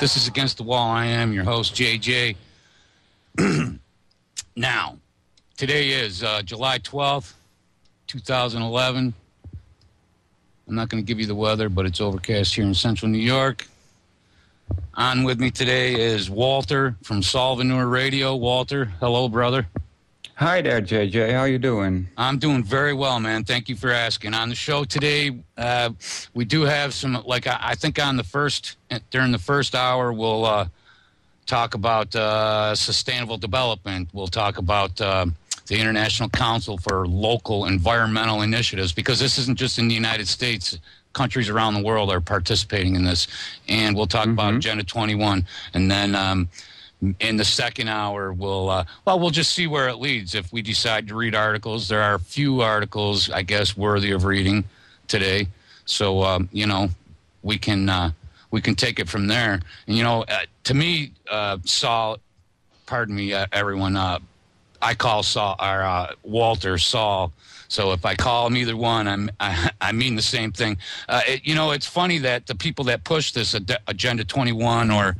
This is Against the Wall. I am your host, JJ. Now, today is July 12th, 2011. I'm not going to give you the weather, but it's overcast here in central New York. On with me today is Walter from Solvinur Radio. Walter, hello, brother. Hi there, JJ. How you doing? I'm doing very well, man. Thank you for asking. On the show today, we do have some, like I think during the first hour, we'll talk about sustainable development. We'll talk about the International Council for Local Environmental Initiatives, because this isn't just in the United States. Countries around the world are participating in this. And we'll talk about Agenda 21. And then in the second hour, we'll just see where it leads. If we decide to read articles, there are a few articles, I guess, worthy of reading today. So, we can take it from there. And, to me, Saul, pardon me, everyone, I call Saul, or Walter Saul. So if I call him either one, I mean the same thing. It's funny that the people that push this Agenda 21 or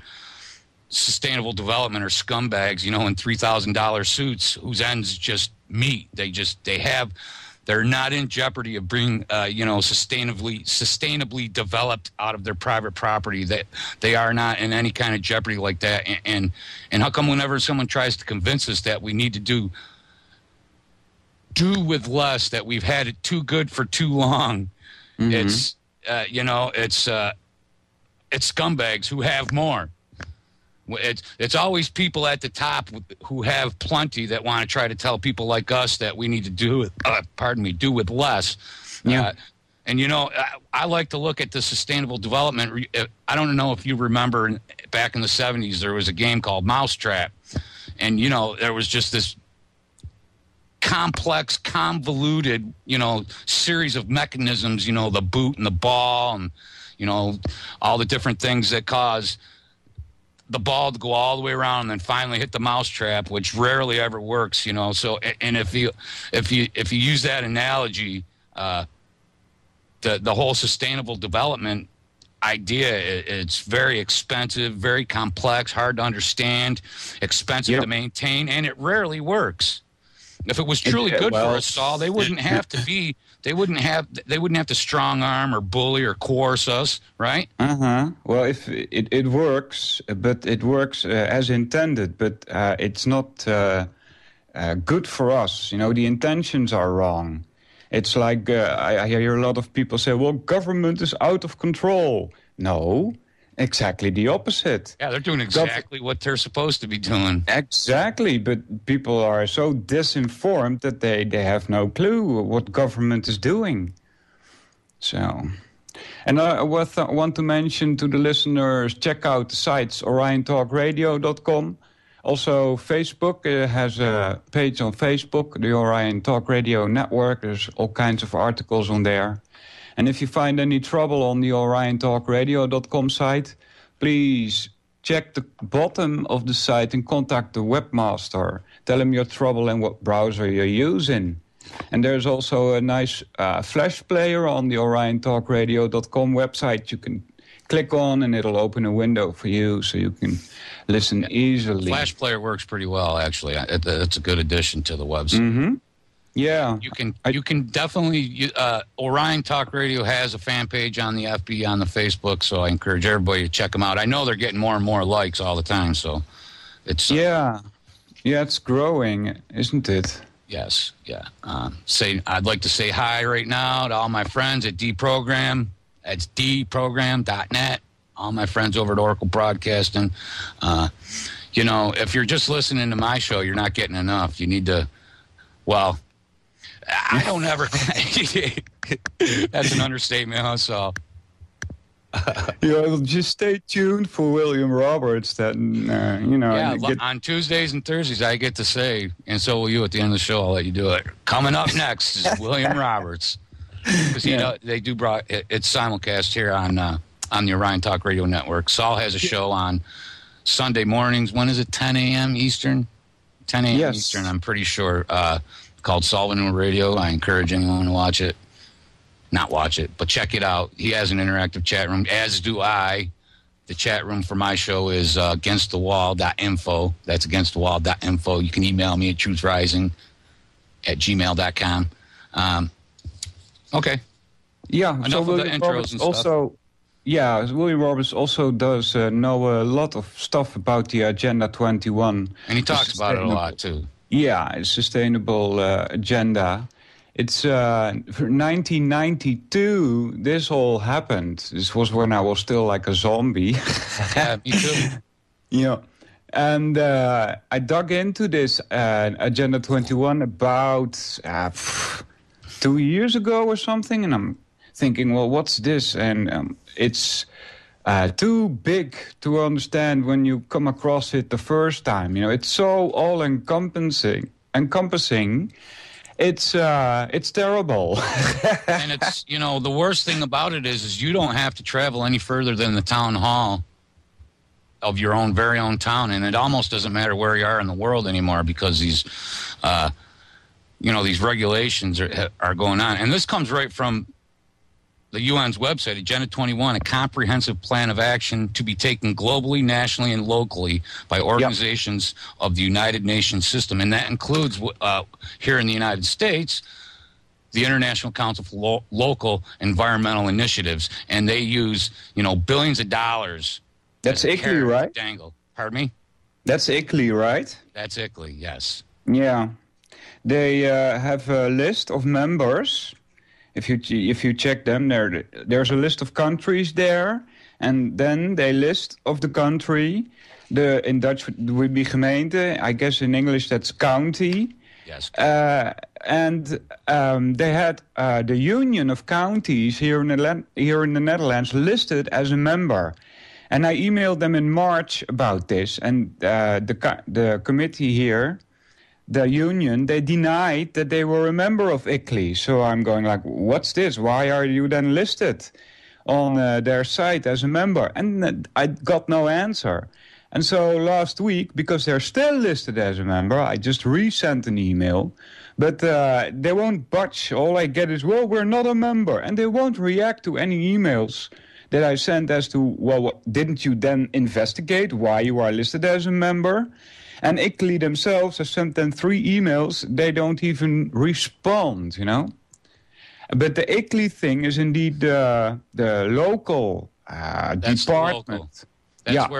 sustainable development are scumbags, in $3,000 suits whose ends just meet. They're not in jeopardy of being, sustainably developed out of their private property. That they are not in any kind of jeopardy like that. And how come whenever someone tries to convince us that we need to do with less, that we've had it too good for too long, it's scumbags who have more. It's always people at the top who have plenty that want to try to tell people like us that we need to do with less. Yeah. I like to look at the sustainable development. I don't know if you remember back in the 70s, there was a game called Mousetrap. And, there was just this complex, convoluted, series of mechanisms, the boot and the ball and, all the different things that cause the ball to go all the way around and then finally hit the mousetrap, which rarely ever works, So, and if you use that analogy, the whole sustainable development idea, it's very expensive, very complex, hard to understand, expensive to maintain, and it rarely works. If it was truly good for us, Saul, they wouldn't have to strong arm or bully or coerce us, right? Well, if it works, but it works as intended, but it's not good for us. The intentions are wrong. It's like I hear a lot of people say, well, government is out of control. No, exactly the opposite. Yeah, they're doing exactly what they're supposed to be doing. Exactly, but people are so disinformed that they have no clue what government is doing. So, and I want to mention to the listeners, check out the sites oriontalkradio.com. Also, Facebook has a page on Facebook, the Orion Talk Radio Network. There's all kinds of articles on there. And if you find any trouble on the oriontalkradio.com site, please check the bottom of the site and contact the webmaster. Tell him your trouble and what browser you're using. And there's also a nice flash player on the oriontalkradio.com website you can click on, and it'll open a window for you so you can listen easily. Flash player works pretty well, actually. It's a good addition to the website. Yeah. You can definitely, Orion Talk Radio has a fan page on the FB, on the Facebook, so I encourage everybody to check them out. I know they're getting more and more likes all the time, so it's... Yeah, it's growing, isn't it? Yes, yeah. I'd like to say hi right now to all my friends at D-Program. That's dprogram.net. All my friends over at Oracle Broadcasting. If you're just listening to my show, you're not getting enough. You need to, well... I don't ever... That's an understatement, huh, Saul? Just stay tuned for William Roberts. On Tuesdays and Thursdays, I get to say, and so will you at the end of the show. I'll let you do it. Coming up next is William Roberts. Because, they do it's simulcast here on the Orion Talk Radio Network. Saul has a show on Sunday mornings. When is it? 10 a.m. Eastern? 10 a.m. Eastern, I'm pretty sure. Called Solvinur Radio. I encourage anyone to watch it. Not watch it, but check it out. He has an interactive chat room, as do I. The chat room for my show is againstthewall.info. That's againstthewall.info. You can email me at truthrising@gmail.com. Okay. Yeah. Enough so of the William intros Roberts and stuff. also, yeah, William Roberts also does know a lot of stuff about the Agenda 21. And he talks about it a lot, too. Yeah, a sustainable agenda. It's 1992, this all happened. This was when I was still like a zombie. Yeah, me too. Yeah. And I dug into this Agenda 21 about 2 years ago or something, and I'm thinking, well, what's this? And it's too big to understand when you come across it the first time. You know, it's so all-encompassing. It's terrible. And it's, you know, the worst thing about it is you don't have to travel any further than the town hall of your own very own town, and it almost doesn't matter where you are in the world anymore because these, these regulations are going on. And this comes right from the UN's website, Agenda 21, a comprehensive plan of action to be taken globally, nationally, and locally by organizations of the United Nations system. And that includes, here in the United States, the International Council for Local Environmental Initiatives. And they use, billions of dollars. That's ICLEI, right? Dangle. Pardon me? That's ICLEI, right? That's ICLEI, yes. Yeah. They have a list of members. If you check them, there's a list of countries there, and then they list of the country. In Dutch would be gemeente. I guess in English that's county. Yes. And they had the Union of Counties here in the Netherlands listed as a member. And I emailed them in March about this, and the committee here, the union, they denied that they were a member of ICLEI. So I'm going like, what's this? Why are you then listed on their site as a member? And I got no answer. And so last week, because they're still listed as a member, I just resent an email. But they won't budge. All I get is, well, we're not a member. And they won't react to any emails that I sent as to, well, didn't you then investigate why you are listed as a member? And ICLEI themselves have sent them 3 emails. They don't even respond, But the ICLEI thing is indeed the local department. Local. That's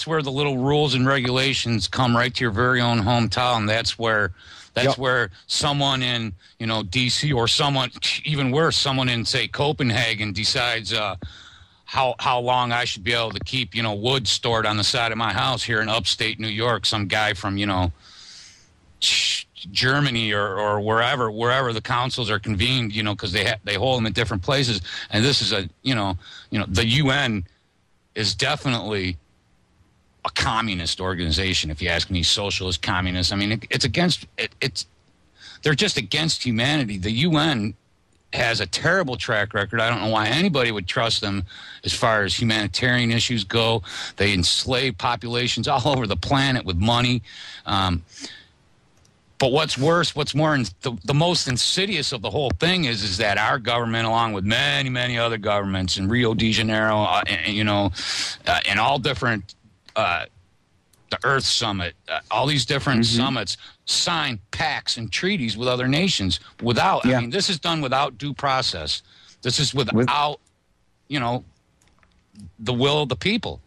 where the little rules and regulations come right to your very own hometown. That's where someone in DC or someone even worse, someone in say Copenhagen decides how long I should be able to keep, wood stored on the side of my house here in upstate New York. Some guy from, Germany or wherever the councils are convened, because they hold them in different places. And this is the UN is definitely a communist organization, if you ask me, socialist, communist. I mean, they're just against humanity. The UN has a terrible track record. I don't know why anybody would trust them as far as humanitarian issues go. They enslave populations all over the planet with money. But what's worse, the most insidious of the whole thing is that our government, along with many, many other governments in Rio de Janeiro, and all different, the Earth Summit, all these different summits, sign pacts and treaties with other nations without, I mean, this is done without due process. This is without, the will of the people.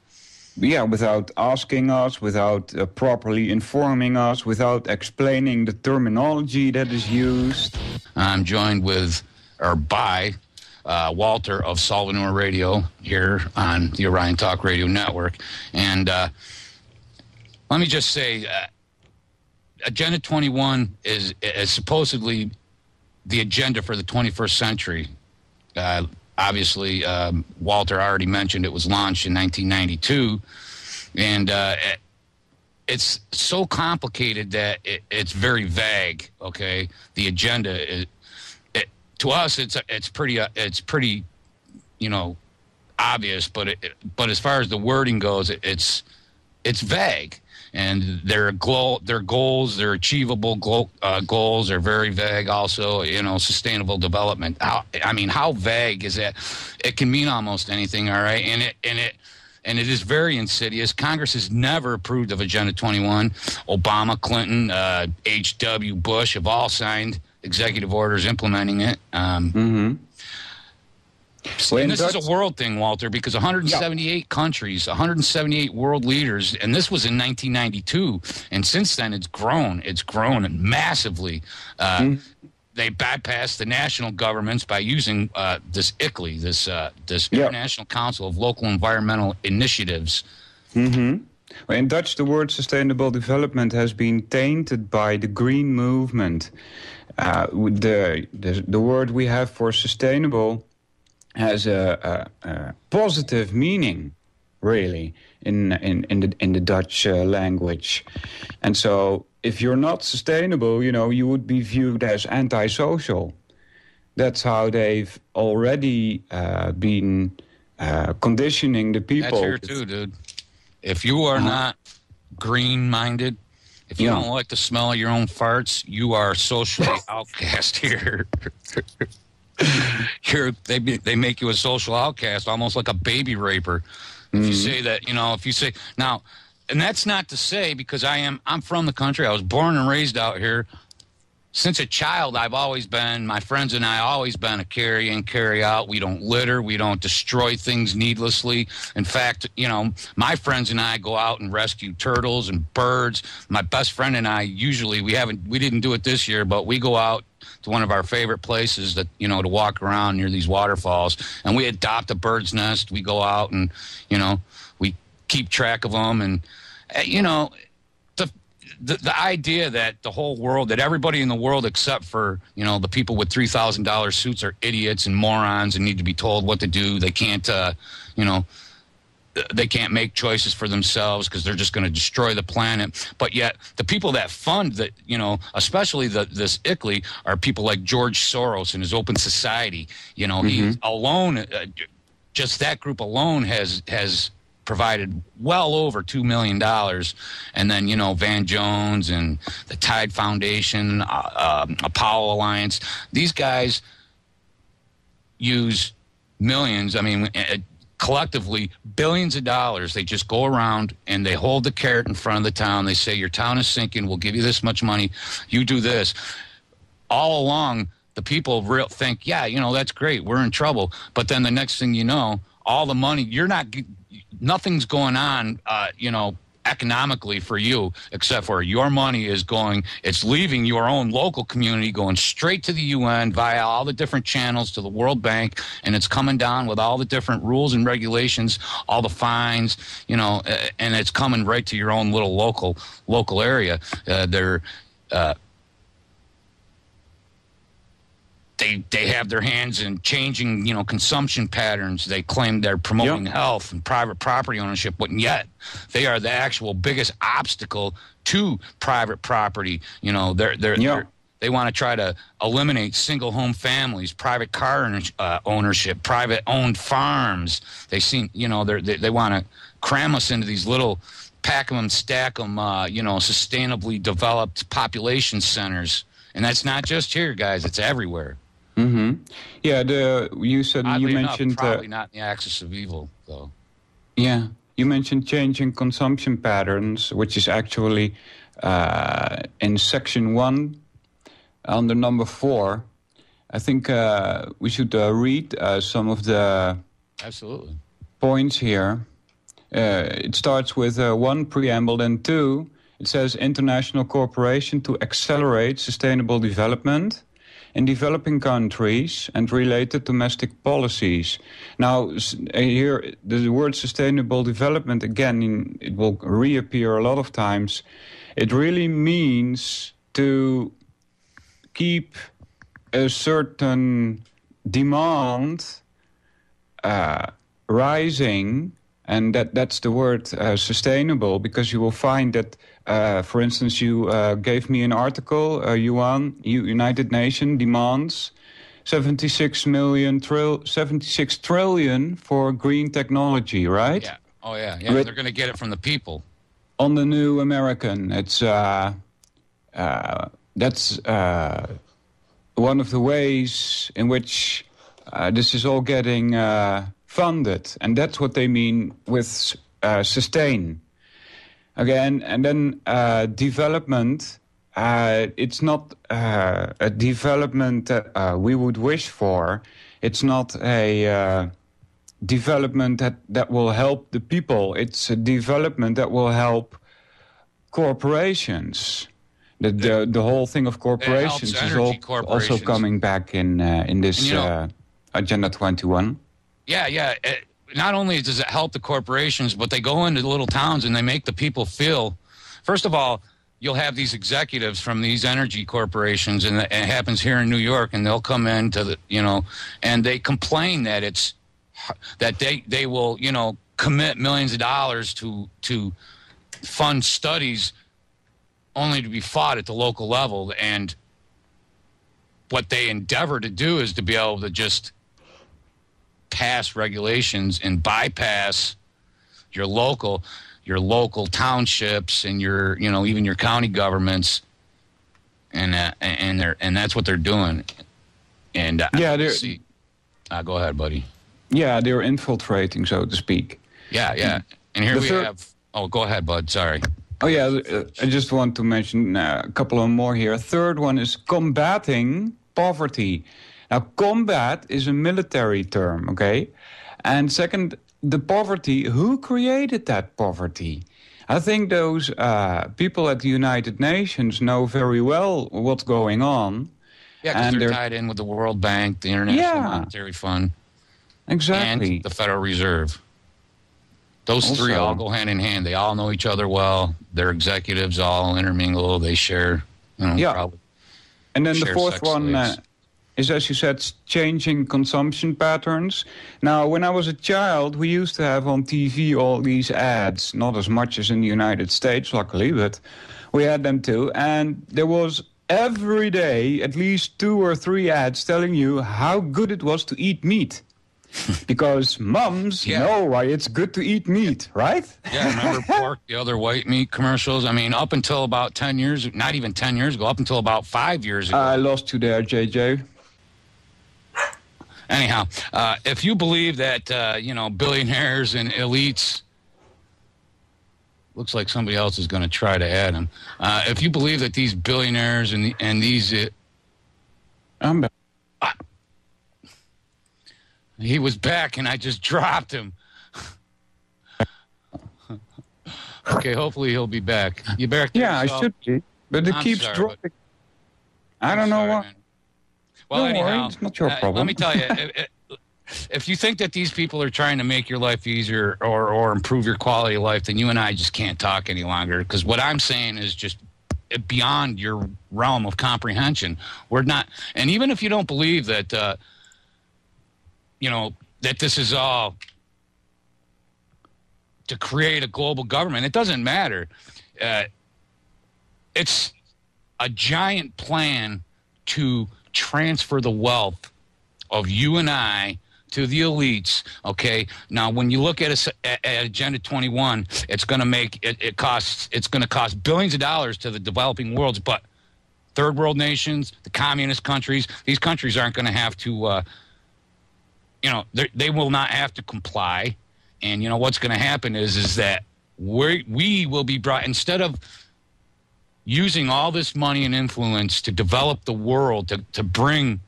Yeah, without asking us, without properly informing us, without explaining the terminology that is used. I'm joined by Walter of Solvinur Radio here on the Orion Talk Radio Network. And let me just say, Agenda 21 is supposedly the agenda for the 21st century. Obviously, Walter already mentioned it was launched in 1992, and it's so complicated that it's very vague. Okay, the agenda to us it's pretty obvious, but as far as the wording goes, it's vague. And their goals, their achievable goals are very vague. Also, sustainable development. How vague is that? It can mean almost anything. All right, and it and it is very insidious. Congress has never approved of Agenda 21. Obama, Clinton, H.W. Bush have all signed executive orders implementing it. And this is a world thing, Walter, because 178 countries, 178 world leaders, and this was in 1992, and since then it's grown massively. They bypassed the national governments by using this ICLEI, this International Council of Local Environmental Initiatives. Well, in Dutch, the word sustainable development has been tainted by the green movement. The word we have for sustainable has a positive meaning, really, in the Dutch language, and so if you're not sustainable, you would be viewed as antisocial. That's how they've already been conditioning the people. That's here too, dude. If you are not green-minded, if you don't like the smell of your own farts, you are socially outcast here. They make you a social outcast, almost like a baby raper. If you say that, if you say now, and that's not to say, because I'm from the country. I was born and raised out here. Since a child, my friends and I always been a carry in, carry out. We don't litter. We don't destroy things needlessly. In fact, my friends and I go out and rescue turtles and birds. My best friend and I we didn't do it this year, but we go out to one of our favorite places that, to walk around near these waterfalls, and we adopt a bird's nest. We go out and, we keep track of them, and, the idea that the whole world, that everybody in the world except for, the people with $3,000 suits are idiots and morons and need to be told what to do. They can't, they can't make choices for themselves because they're just going to destroy the planet. But yet the people that fund that, especially this ICLEI, are people like George Soros and his Open Society. He alone, just that group alone has provided well over $2 million. And then, Van Jones and the Tide Foundation, Apollo Alliance, these guys use millions, collectively billions of dollars. They just go around and they hold the carrot in front of the town. They say, your town is sinking. We'll give you this much money. You do this. All along, the people think, that's great. We're in trouble. But then the next thing you know, all the money, nothing's going on, economically for you, except for your money it's leaving your own local community, going straight to the UN via all the different channels to the World Bank, and it's coming down with all the different rules and regulations, all the fines, and it's coming right to your own little local area. They have their hands in changing, consumption patterns. They claim they're promoting health and private property ownership, but yet they are the actual biggest obstacle to private property. They want to try to eliminate single home families, private car ownership, private owned farms. They seem, they want to cram us into these little pack 'em, stack 'em, sustainably developed population centers. And that's not just here, guys. It's everywhere. Yeah, you mentioned probably not in the axis of evil, though. Yeah, you mentioned changing consumption patterns, which is actually in section 1 under number 4. I think we should read some of the points here. It starts with 1 preamble, then 2. It says international cooperation to accelerate sustainable development in developing countries and related domestic policies. Now, here, the word sustainable development, again, it will reappear a lot of times. It really means to keep a certain demand rising, and that's the word sustainable, because you will find that, for instance, you gave me an article, United Nations demands 76 trillion for green technology, right? Yeah. Oh, yeah. They're going to get it from the people. On the New American, it's that's one of the ways in which this is all getting funded, and that's what they mean with sustain. Again, and then development. It's not a development that we would wish for. It's not a development that will help the people. It's a development that will help corporations. The whole thing of corporations is also coming back in this Agenda 21. Yeah. Not only does it help the corporations, but they go into the little towns and they make the people feel. First of all, you'll have these executives from these energy corporations, and it happens here in New York, and they'll come into the and they complain that they will commit millions of dollars to fund studies only to be fought at the local level. And what they endeavor to do is to be able to just pass regulations and bypass your local townships and your even your county governments, and that's what they're doing. And go ahead, buddy. Yeah, they're infiltrating, so to speak. Yeah. And here we have. Oh, go ahead, bud. Sorry. Oh, yeah, I just want to mention a couple of more here. Third one is combating poverty. Now, combat is a military term, okay? And second, the poverty, who created that poverty? I think those people at the United Nations know very well what's going on. Yeah, because they're tied in with the World Bank, the International Monetary Fund. Exactly. And the Federal Reserve. Those three all go hand in hand. They all know each other well. Their executives all intermingle. They share, probably. And then the fourth one is, as you said, changing consumption patterns. Now, when I was a child, we used to have on TV all these ads, not as much as in the United States, luckily, but we had them too. And there was every day at least 2 or 3 ads telling you how good it was to eat meat. Because mums know why it's good to eat meat, right? Yeah, remember pork, the other white meat commercials? I mean, up until about 10 years, not even 10 years ago, up until about 5 years ago. I lost you there, JJ. Anyhow, if you believe that, billionaires and elites, looks like somebody else is going to try to add them. If you believe that these billionaires and these... He was back, and I just dropped him. Okay, hopefully he'll be back. You back there? Yeah, I should be. But it keeps dropping. I don't know why. Well, anyhow, it's not your problem. Let me tell you, if you think that these people are trying to make your life easier or improve your quality of life, then you and I just can't talk any longer. Because what I'm saying is just beyond your realm of comprehension. We're not, and even if you don't believe that, that this is all to create a global government, it doesn't matter. It's a giant plan to transfer the wealth of you and I to the elites. Okay. Now, when you look at Agenda 21, it's going to make it's going to cost billions of dollars to the developing worlds, but third world nations, the communist countries, these countries aren't going to have to, they will not have to comply. And what's going to happen is that we will be brought, instead of using all this money and influence to develop the world, to bring,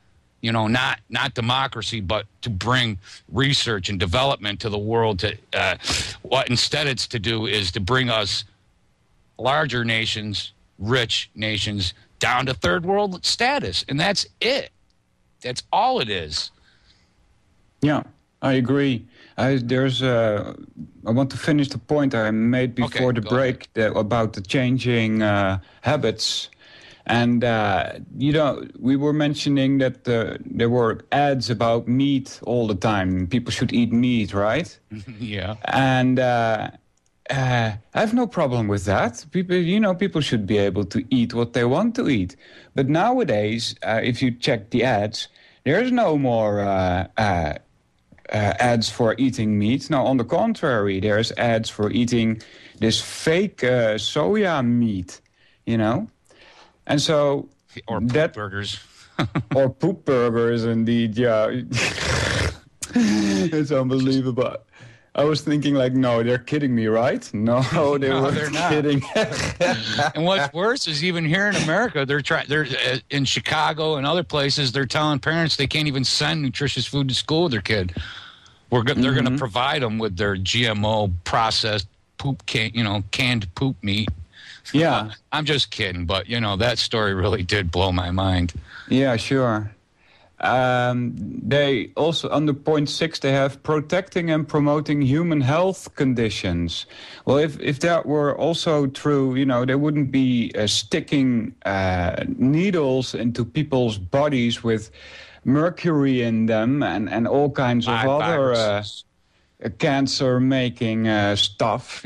not democracy, but to bring research and development to the world. What instead it's to do is to bring us larger nations, rich nations, down to third world status. And that's it. That's all it is. Yeah, I agree. I want to finish the point I made before the break about the changing habits. And, we were mentioning that there were ads about meat all the time. People should eat meat, right? Yeah. And I have no problem with that. People should be able to eat what they want to eat. But nowadays, if you check the ads, there's no more ads for eating meat. No, on the contrary, there's ads for eating this fake soya meat, And so... Or poop burgers. Or poop burgers, indeed, yeah. It's unbelievable. I was thinking like, no, they're kidding me, right? No, they're not kidding. And what's worse is even here in America, they're in Chicago and other places, they're telling parents they can't even send nutritious food to school with their kid. They're going to provide them with their GMO processed canned poop meat. Yeah. I'm just kidding, but that story really did blow my mind. Yeah, sure. They also, under point 6, they have protecting and promoting human health conditions. Well, if that were also true, they wouldn't be sticking needles into people's bodies with mercury in them and all kinds of other cancer-making stuff,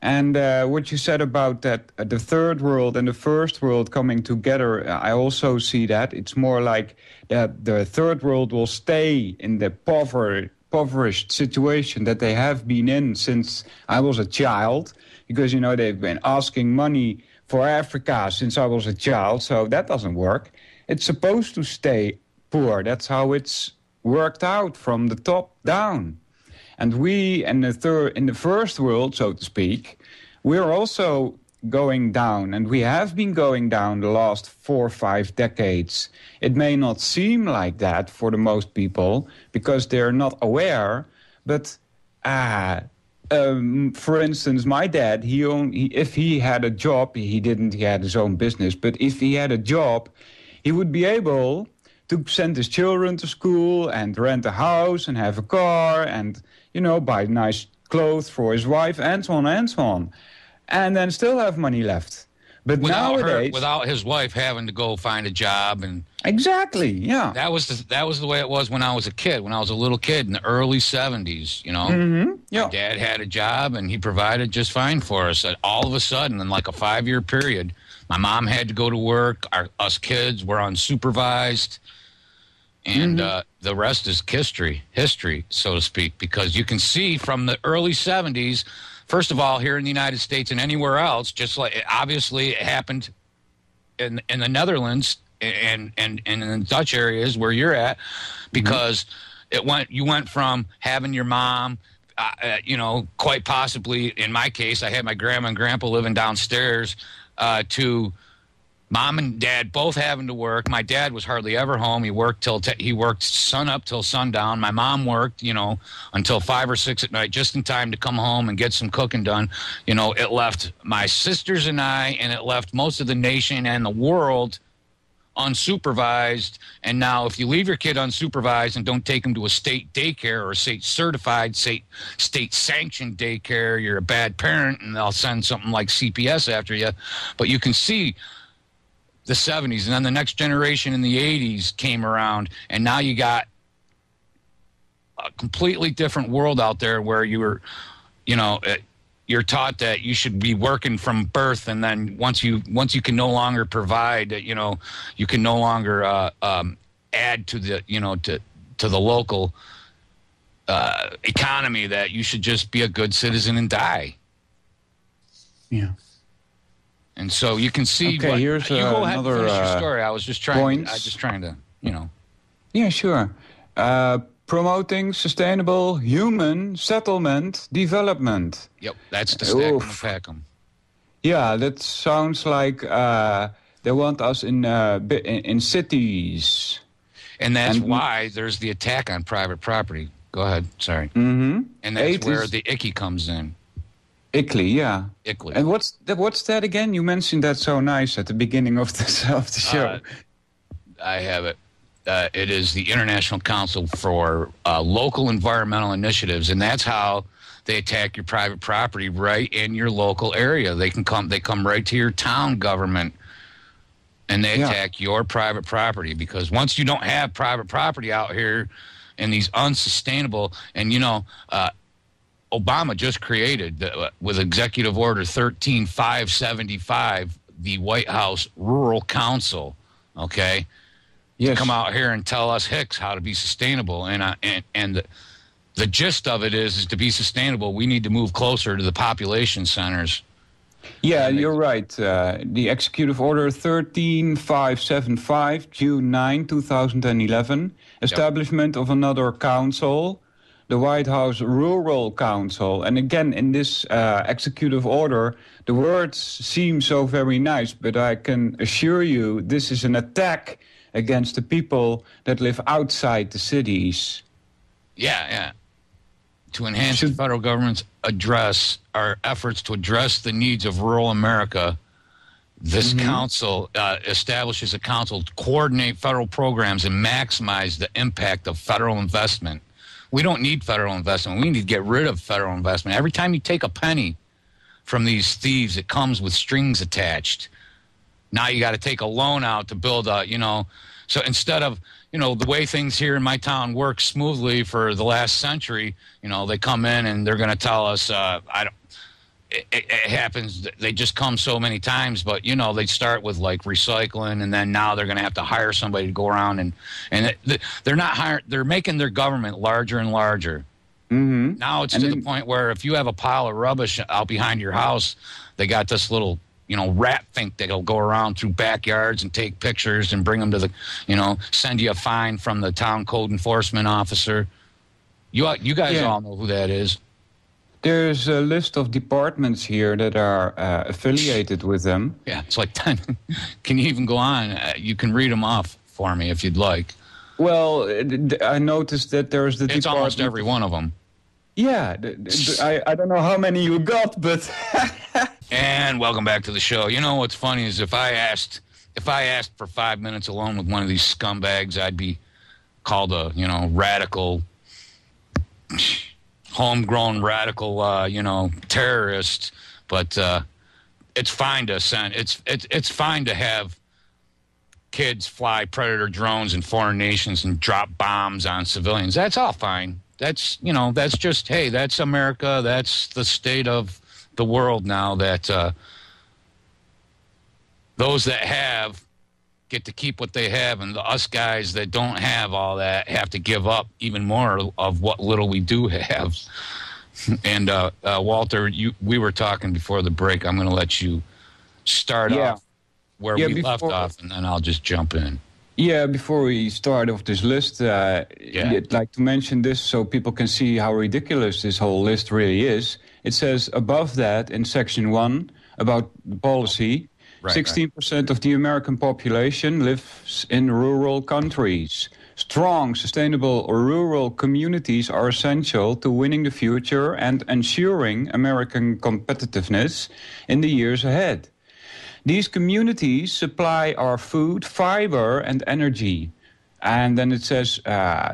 And what you said about that, the third world and the first world coming together, I also see that. It's more like that the third world will stay in the impoverished situation that they have been in since I was a child. Because, they've been asking money for Africa since I was a child, so that doesn't work. It's supposed to stay poor. That's how it's worked out from the top down. And we, in the first world, so to speak, we're also going down, and we have been going down the last 4 or 5 decades. It may not seem like that for the most people because they're not aware, but for instance, my dad, if he had a job, he had his own business, but if he had a job, he would be able to send his children to school and rent a house and have a car and, buy nice clothes for his wife and so on and so on. And then still have money left. But nowadays, without his wife having to go find a job and exactly, yeah. That was the way it was when I was a kid, when I was a little kid in the early 70s, Mm-hmm. Yeah. My dad had a job and he provided just fine for us. And all of a sudden, in like a 5-year period, my mom had to go to work. Us kids were unsupervised. And the rest is history, so to speak, because you can see from the early 70s, first of all, here in the United States and anywhere else, just like obviously it happened in the Netherlands and in the Dutch areas where you're at, because you went from having your mom, quite possibly, in my case, I had my grandma and grandpa living downstairs, to Mom and Dad both having to work. My dad was hardly ever home. He worked sun up till sundown. My mom worked, until 5 or 6 at night, just in time to come home and get some cooking done. It left my sisters and I, and it left most of the nation and the world unsupervised. And now if you leave your kid unsupervised and don't take him to a state daycare or a state certified, state sanctioned daycare, you're a bad parent, and they'll send something like CPS after you. But you can see the 70s, and then the next generation in the 80s came around, and now you got a completely different world out there where you're you're taught that you should be working from birth, and then once you can no longer provide, you can no longer add to the to the local economy, that you should just be a good citizen and die. Yeah. And so you can see. Okay, here's you go ahead another and finish your story. I was just trying. Yeah, sure. Promoting sustainable human settlement development. Yep, that's the stack 'em and pack 'em. Yeah, that sounds like they want us in cities. And that's why there's the attack on private property. Go ahead. Sorry. Mm-hmm. And that's where the ICI comes in. ICLEI, yeah. ICLEI. And what's that again? You mentioned that so nice at the beginning of the show. I have it. It is the International Council for Local Environmental Initiatives, and that's how they attack your private property right in your local area. They come right to your town government, and they attack your private property, because once you don't have private property out here in these unsustainable, and Obama just created, with Executive Order 13575, the White House Rural Council, okay? Yes. To come out here and tell us Hicks how to be sustainable. And the gist of it is to be sustainable, we need to move closer to the population centers. Yeah, you're right. The Executive Order 13575, June 9, 2011, establishment of another council, the White House Rural Council. And again, in this executive order, the words seem so very nice, but I can assure you this is an attack against the people that live outside the cities. Yeah. To enhance the federal government's efforts to address the needs of rural America, this council establishes a council to coordinate federal programs and maximize the impact of federal investment. We don't need federal investment. We need to get rid of federal investment. Every time you take a penny from these thieves, it comes with strings attached. Now you got to take a loan out to build so instead of, the way things here in my town work smoothly for the last century, they come in and they're going to tell us, it happens, they just come so many times, but, they start with like recycling, and then now they're going to have to hire somebody to go around and they're not hiring, they're making their government larger and larger. Mm-hmm. Now it's to the point where if you have a pile of rubbish out behind your house, they got this little rat think that'll go around through backyards and take pictures and bring them to the, send you a fine from the town code enforcement officer. You guys all know who that is. There's a list of departments here that are affiliated with them. Yeah, it's like 10. Can you even go on? You can read them off for me if you'd like. Well, I noticed that there's the It's almost every one of them. Yeah, I don't know how many you got, but... And welcome back to the show. What's funny is if I asked for 5 minutes alone with one of these scumbags, I'd be called a radical, homegrown radical terrorist. But it's fine to send. It's fine to have kids fly predator drones in foreign nations and drop bombs on civilians. That's all fine. That's that's just, hey, that's America. That's the state of the world now, that those that have get to keep what they have, and us guys that don't have all that have to give up even more of what little we do have. And Walter, we were talking before the break. I'm going to let you start off where we left off, and then I'll just jump in. Yeah, before we start off this list, I'd like to mention this so people can see how ridiculous this whole list really is. It says above that in section 1 about the policy, 16% of the American population lives in rural countries. Strong, sustainable rural communities are essential to winning the future and ensuring American competitiveness in the years ahead. These communities supply our food, fiber, and energy. And then it says,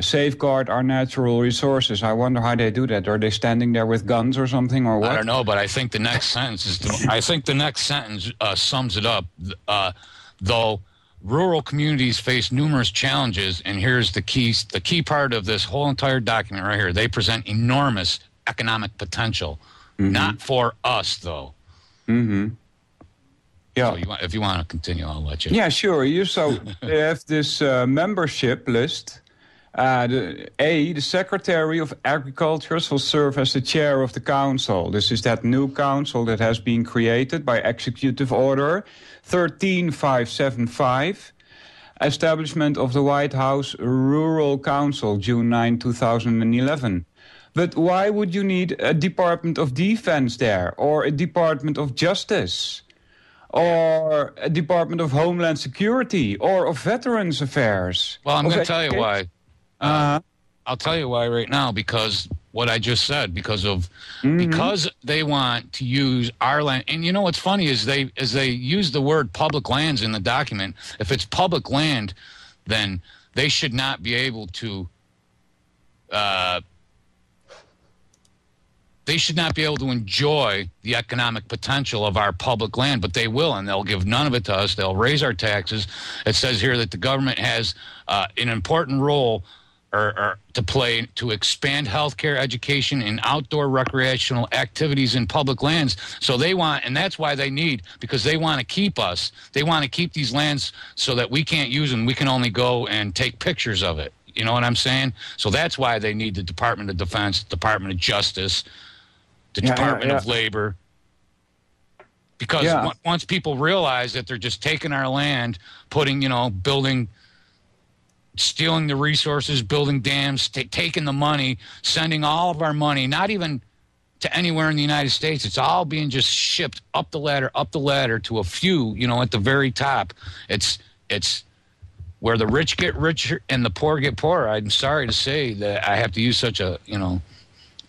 safeguard our natural resources. I wonder how they do that. Are they standing there with guns or something, or what? I don't know, but I think the next sentence sums it up. Though rural communities face numerous challenges, and here's the key part of this whole entire document right here. They present enormous economic potential. Mm-hmm. Not for us, though. Mm-hmm. Yeah. So if you want to continue, I'll let you. Yeah, sure. They have this membership list. The Secretary of Agriculture will serve as the chair of the council. This is that new council that has been created by Executive Order 13575, establishment of the White House Rural Council, June 9, 2011. But why would you need a Department of Defense there, or a Department of Justice, or a Department of Homeland Security, or of Veterans Affairs? Well, I'm going to tell you why. I'll tell you why right now, because what I just said, because they want to use our land. And you know what's funny is they use the word public lands in the document. If it's public land, then they should not be able to enjoy the economic potential of our public land, but they will, and they'll give none of it to us. They'll raise our taxes. It says here that the government has an important role or to play to expand healthcare, education, and outdoor recreational activities in public lands. So they want, and that's why because they want to keep us. They want to keep these lands so that we can't use them. We can only go and take pictures of it. You know what I'm saying? So that's why they need the Department of Defense, Department of Justice, the Department of Labor. Because once people realize that they're just taking our land, putting, building, stealing the resources, building dams, taking the money, sending all of our money, not even to anywhere in the United States. It's all being just shipped up the ladder to a few, at the very top. It's where the rich get richer and the poor get poorer. I'm sorry to say that I have to use such a,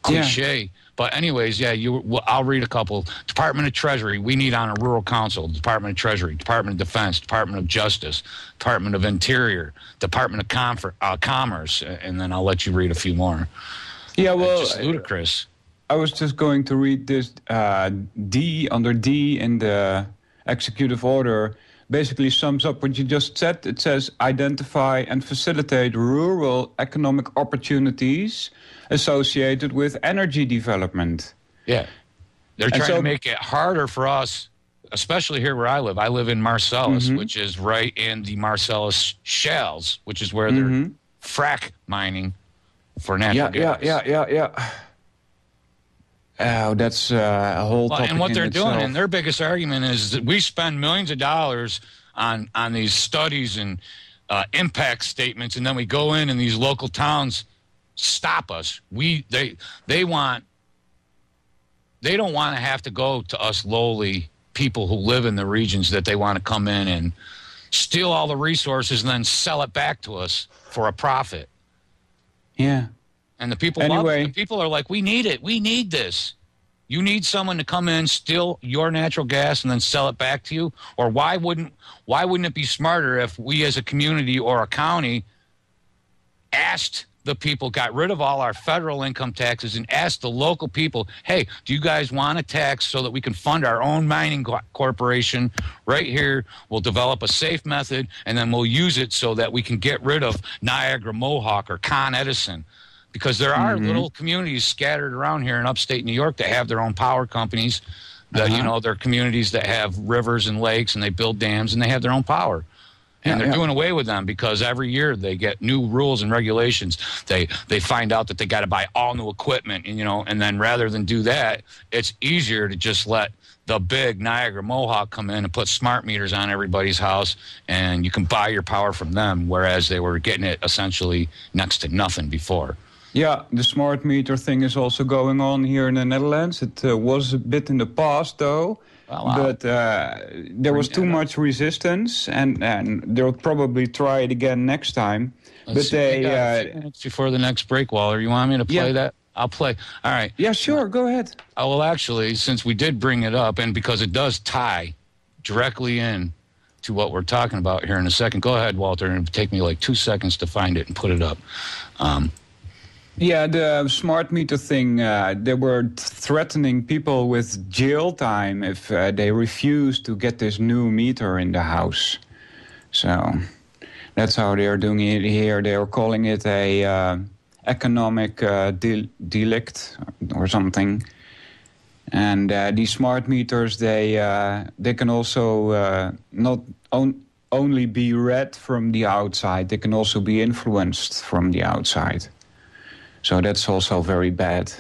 cliche. Yeah. But anyways, I'll read a couple. Department of Treasury, we need on a rural council. Department of Treasury, Department of Defense, Department of Justice, Department of Interior, Department of Commerce, and then I'll let you read a few more. Yeah, well, just ludicrous. I was just going to read this D under D in the executive order. Basically sums up what you just said. It says identify and facilitate rural economic opportunities associated with energy development. Yeah. They're trying to make it harder for us, especially here where I live. I live in Marcellus, which is right in the Marcellus shales, which is where they're frack mining for natural gas. Yeah. Oh, that's a whole topic and what they're itself. doing, and their biggest argument is that we spend millions of dollars on these studies and impact statements, and then we go in and these local towns stop us. They don't want to have to go to us lowly people who live in the regions that they want to come in and steal all the resources and then sell it back to us for a profit. Yeah. And the people love it. The people are like, we need it. We need this. You need someone to come in, steal your natural gas, and then sell it back to you? Or why wouldn't it be smarter if we as a community or a county asked the people, got rid of all our federal income taxes and asked the local people, hey, do you guys want a tax so that we can fund our own mining corporation right here? We'll develop a safe method, and then we'll use it so that we can get rid of Niagara Mohawk or Con Edison. Because there are little communities scattered around here in upstate New York that have their own power companies. That they're communities that have rivers and lakes, and they build dams, and they have their own power. And they're doing away with them because every year they get new rules and regulations. They find out that they got to buy all new equipment, and then rather than do that, it's easier to just let the big Niagara Mohawk come in and put smart meters on everybody's house, and you can buy your power from them, whereas they were getting it essentially next to nothing before. Yeah, the smart meter thing is also going on here in the Netherlands. It was a bit in the past, though, but there was too much resistance, and they'll probably try it again next time. Let's see, we got a few minutes before the next break, Waller. You want me to play that? I'll play. All right. Yeah, sure. Go ahead. Well, actually, since we did bring it up, and because it does tie directly in to what we're talking about here in a second, go ahead, Walter, and it'll take me like 2 seconds to find it and put it up. Yeah, the smart meter thing, they were threatening people with jail time if they refused to get this new meter in the house. So that's how they are doing it here. They are calling it a economic delict or something. And these smart meters, they can also not only be read from the outside, they can also be influenced from the outside. So that's also very bad.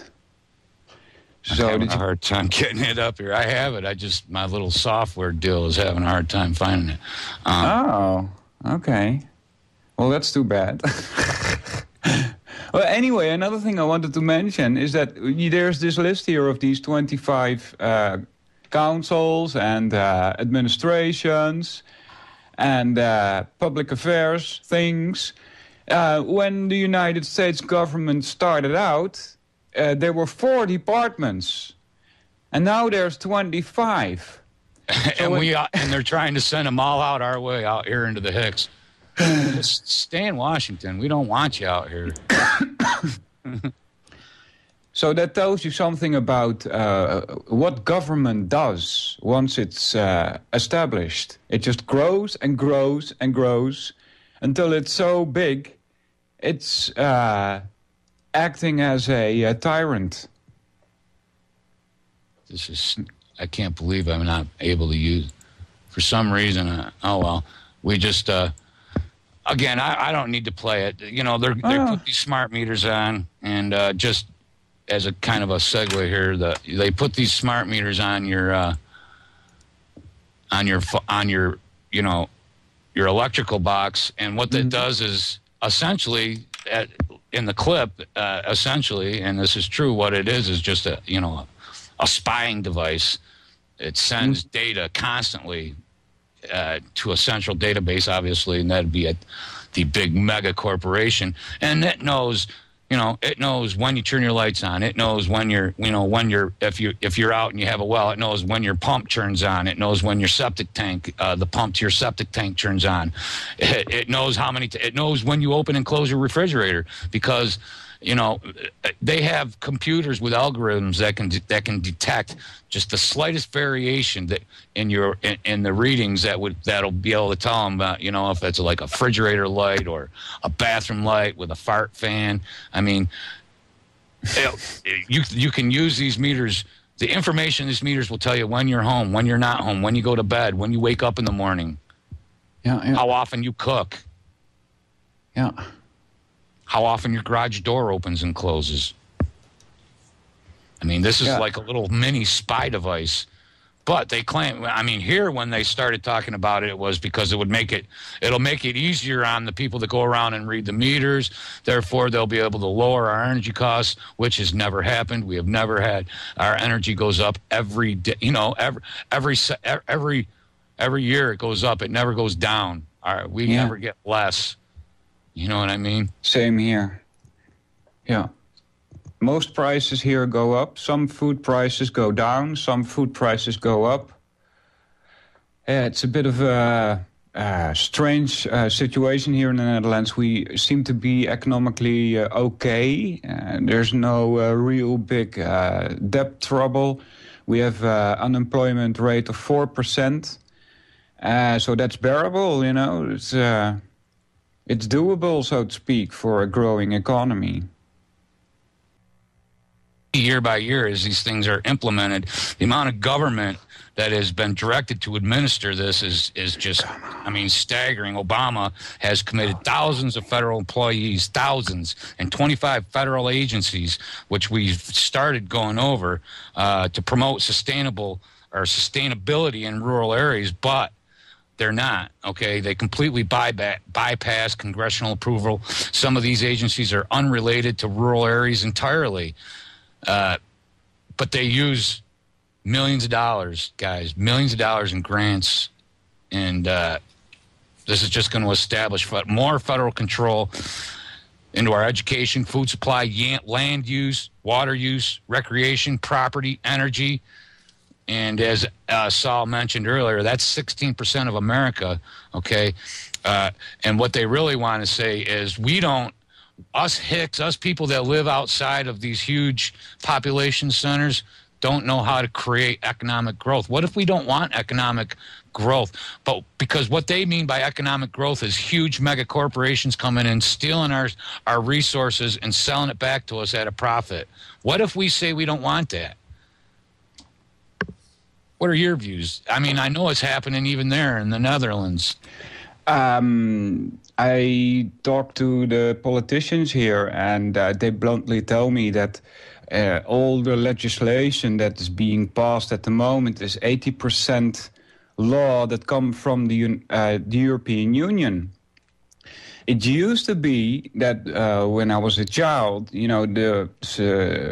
I'm having a hard time getting it up here. I have it. My little software deal is having a hard time finding it. Oh, okay. Well, that's too bad. Well, anyway, another thing I wanted to mention is that there's this list here of these 25 councils and administrations and public affairs things. When the United States government started out, there were 4 departments, and now there's 25. And they're trying to send them all out our way, out here into the Hicks. Just stay in Washington. We don't want you out here. So that tells you something about what government does once it's established. It just grows and grows and grows until it's so big. It's acting as a tyrant. I can't believe I'm not able to use, for some reason, we just, again, I don't need to play it. They put these smart meters on, and just as a kind of a segue here, they put these smart meters on your on your your electrical box, and what that does is essentially in the clip, essentially, and this is true, what it is just a spying device. It sends data constantly to a central database, obviously, and that'd be the big mega corporation, and it knows. It knows when you turn your lights on. It knows when if you're out and you have a well. It knows when your pump turns on. It knows when your septic tank, the pump to your septic tank turns on. It knows it knows when you open and close your refrigerator, because they have computers with algorithms that can detect just the slightest variation that in the readings that'll be able to tell them about, if it's like a refrigerator light or a bathroom light with a fart fan. I mean, you can use these meters. The information these meters will tell you when you're home, when you're not home, when you go to bed, when you wake up in the morning, how often you cook. Yeah. How often your garage door opens and closes. I mean, this is like a little mini spy device. But they claim, here when they started talking about it, it was because it'll make it easier on the people that go around and read the meters. Therefore, they'll be able to lower our energy costs, which has never happened. We have never had our energy goes up every day. Every year it goes up. It never goes down. We never get less. You know what I mean? Same here. Yeah. Most prices here go up. Some food prices go down. Some food prices go up. Yeah, it's a bit of a strange situation here in the Netherlands. We seem to be economically okay. There's no real big debt trouble. We have unemployment rate of 4%. So that's bearable, It's doable, so to speak, for a growing economy. Year by year, as these things are implemented, the amount of government that has been directed to administer this is just, staggering. Obama has committed thousands of federal employees, thousands, and 25 federal agencies, which we've started going over to promote sustainability in rural areas, but they're not, okay? They completely bypass congressional approval. Some of these agencies are unrelated to rural areas entirely. But they use millions of dollars, guys, millions of dollars in grants. And this is just going to establish more federal control into our education, food supply, land use, water use, recreation, property, energy. And as Saul mentioned earlier, that's 16% of America, okay? And what they really want to say is us people that live outside of these huge population centers don't know how to create economic growth. What if we don't want economic growth? But because what they mean by economic growth is huge mega corporations coming in, stealing our resources and selling it back to us at a profit. What if we say we don't want that? What are your views? I know it's happening even there in the Netherlands. I talk to the politicians here, and they bluntly tell me that all the legislation that is being passed at the moment is 80% law that come from the European Union. It used to be that when I was a child, the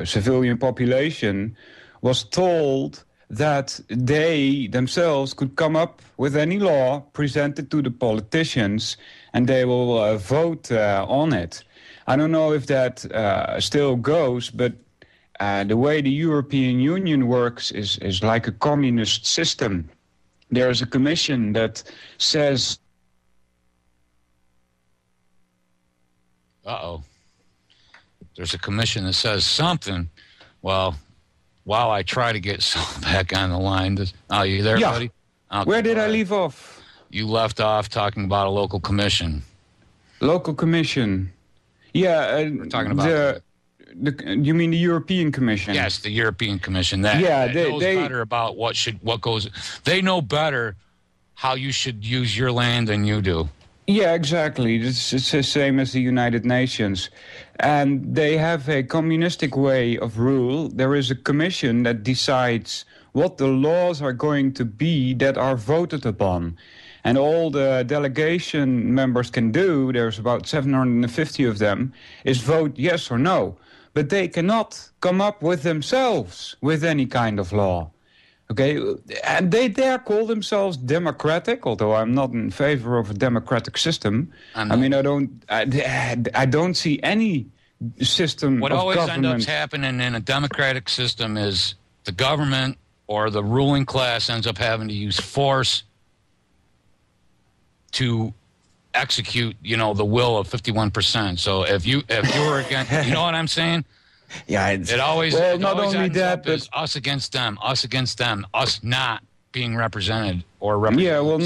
civilian population was told that they themselves could come up with any law presented to the politicians and they will vote on it. I don't know if that still goes, but the way the European Union works is like a communist system. There's a commission that says... There's a commission that says something. Well... While I try to get Saul back on the line. Are you there, buddy? Okay. Where did I leave off? You left off talking about a local commission. Local commission. Yeah. We're talking about you mean the European Commission? Yes, the European Commission. That knows better about what goes. They know better how you should use your land than you do. Yeah, exactly. It's the same as the United Nations. And they have a communistic way of rule. There is a commission that decides what the laws are going to be that are voted upon. And all the delegation members can do, there's about 750 of them, is vote yes or no. But they cannot come up with themselves with any kind of law. Okay, and they dare call themselves democratic, although I'm not in favor of a democratic system. I mean, I don't see any system what of always government. ends up happening in a democratic system is the government or the ruling class ends up having to use force to execute, the will of 51%. So if you were against, you know what I'm saying? Yeah, it always not only that, but us against them, us not being represented or represented. Yeah, well,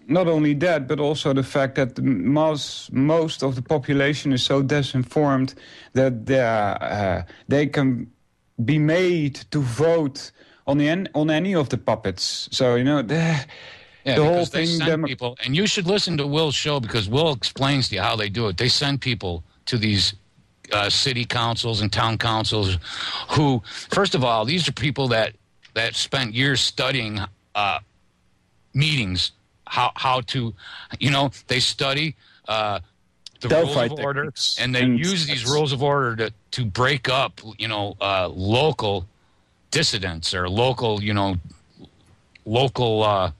not only that, but also the fact that most of the population is so disinformed that they can be made to vote on any of the puppets. So the whole thing. They send people, and you should listen to Will's show because Will explains to you how they do it. They send people to these city councils and town councils who, first of all, these are people that spent years studying meetings, how to, they study the rules of order, and they use these rules of order to break up, local dissidents or local, local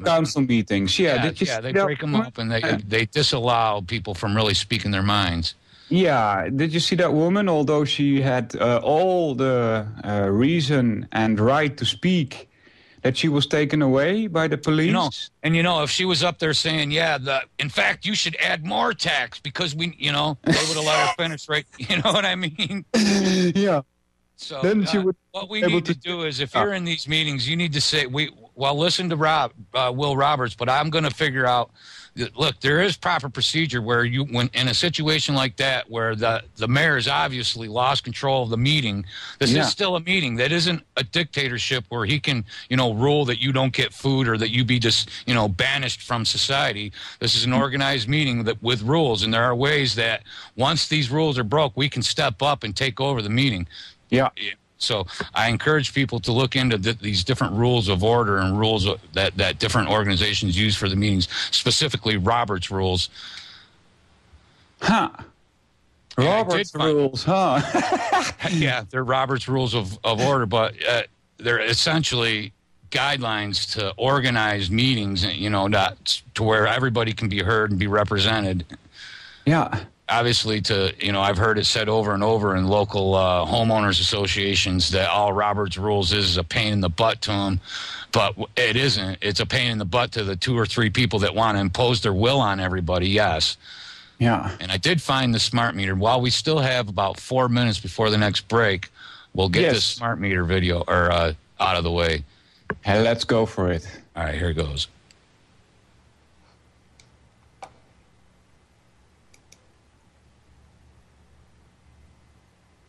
council meetings. They break them up and they disallow people from really speaking their minds. Yeah, did you see that woman? Although she had all the reason and right to speak, that she was taken away by the police. If she was up there saying, in fact, you should add more tax because we, they would have let her finish, right? You know what I mean? Yeah. So then she would. What we need to do is, if you're in these meetings, you need to say, listen to Will Roberts, but I'm going to figure out. Look, there is proper procedure where when in a situation like that, where the mayor has obviously lost control of the meeting, this is still a meeting. That isn't a dictatorship where he can, rule that you don't get food or that you be just, banished from society. This is an organized meeting with rules, and there are ways that once these rules are broke, we can step up and take over the meeting. Yeah. So I encourage people to look into these different rules of order and rules that different organizations use for the meetings, specifically Robert's rules. Huh. Robert's rules, huh? Yeah, they're Robert's rules of order, but they're essentially guidelines to organize meetings, not to where everybody can be heard and be represented. Yeah. Obviously, I've heard it said over and over in local homeowners associations that all Robert's rules is a pain in the butt to them, but it isn't. It's a pain in the butt to the 2 or 3 people that want to impose their will on everybody, yes. Yeah. And I did find the smart meter. While we still have about 4 minutes before the next break, we'll get this smart meter video out of the way. Hey, let's go for it. All right, here it goes.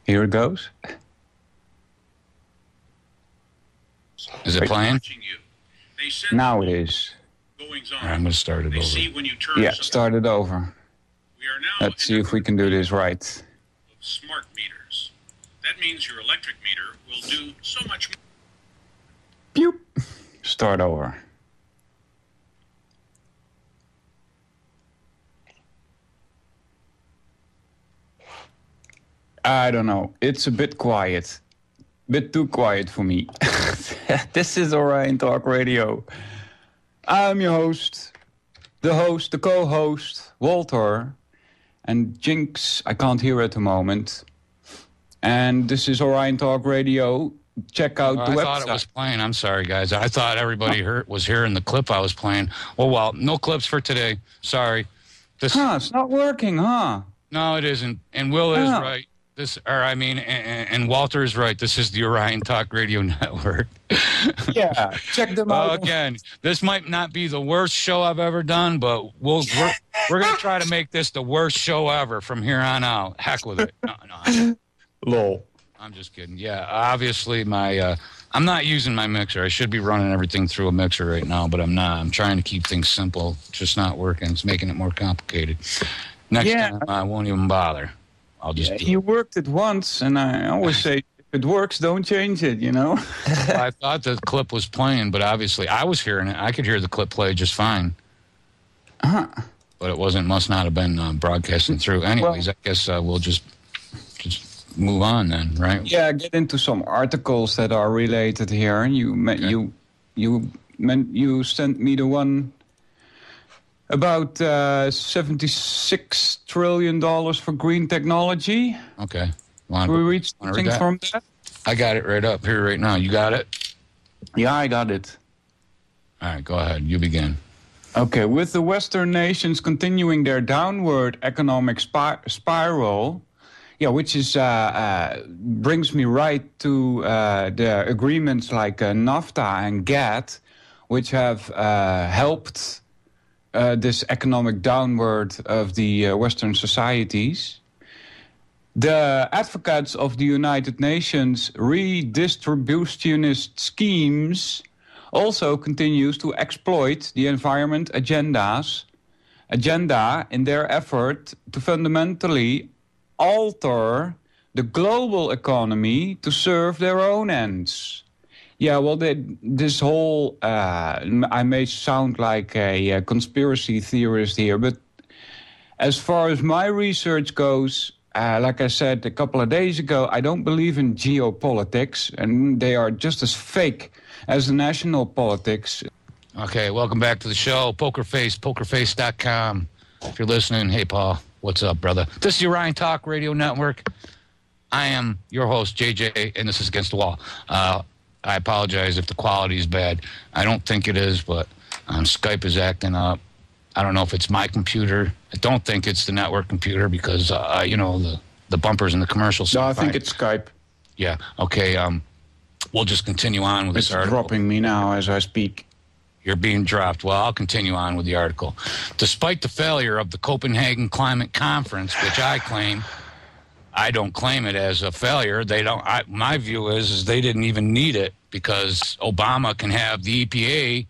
Here it goes. Is it playing? Now it is. All right, I'm going to start it over. Yeah, start it over. Let's see if we can do this right. Smart meters. That means your electric meter will do so much more. Pew. Start over. I don't know. It's a bit quiet. Bit too quiet for me. This is Orion Talk Radio. I'm your host, the co-host, Walter. And Jinx, I can't hear at the moment. And this is Orion Talk Radio. Check out the website. I thought it was playing. I'm sorry, guys. I thought everybody was hearing the clip I was playing. Oh, well, no clips for today. Sorry. It's not working, huh? No, it isn't. And Will is right. And Walter is right. This is the Orion Talk Radio Network. Yeah, check them out. Again, this might not be the worst show I've ever done, but we're going to try to make this the worst show ever from here on out. Heck with it. No. Lol. I'm just kidding. Yeah, obviously I'm not using my mixer. I should be running everything through a mixer right now, but I'm not. I'm trying to keep things simple. It's just not working. It's making it more complicated. Next time, I won't even bother. I'll just you worked it once, and I always say if it works, don't change it, you know? I thought the clip was playing, but obviously I was hearing it. I could hear the clip play just fine. Uh-huh. But it must not have been broadcasting through. Anyways, I guess we'll just move on then, right? Yeah, get into some articles that are related here. You sent me the one about $76 trillion for green technology. Okay. Can we read something from that? I got it right up here right now. You got it? Yeah, I got it. All right, go ahead. You begin. Okay, with the Western nations continuing their downward economic spiral, which is brings me right to the agreements like NAFTA and GATT, which have helped this economic downward of the Western societies. The advocates of the United Nations redistributionist schemes also continues to exploit the environment agenda in their effort to fundamentally alter the global economy to serve their own ends. Yeah, well, this whole... I may sound like a conspiracy theorist here, but as far as my research goes, like I said a couple of days ago, I don't believe in geopolitics, and they are just as fake as the national politics. Okay, welcome back to the show. Pokerface, pokerface.com. If you're listening, hey, Paul, what's up, brother? This is your Ryan Talk Radio Network. I am your host, JJ, and this is Against the Wall. I apologize if the quality is bad. I don't think it is, but Skype is acting up. I don't know if it's my computer. I don't think it's the network computer because, the bumpers and the commercials. No, I think it's Skype. Yeah, okay. We'll just continue on with this article. It's dropping me now as I speak. You're being dropped. Well, I'll continue on with the article. Despite the failure of the Copenhagen Climate Conference, which I don't claim it as a failure. They don't. My view is they didn't even need it because Obama can have the EPA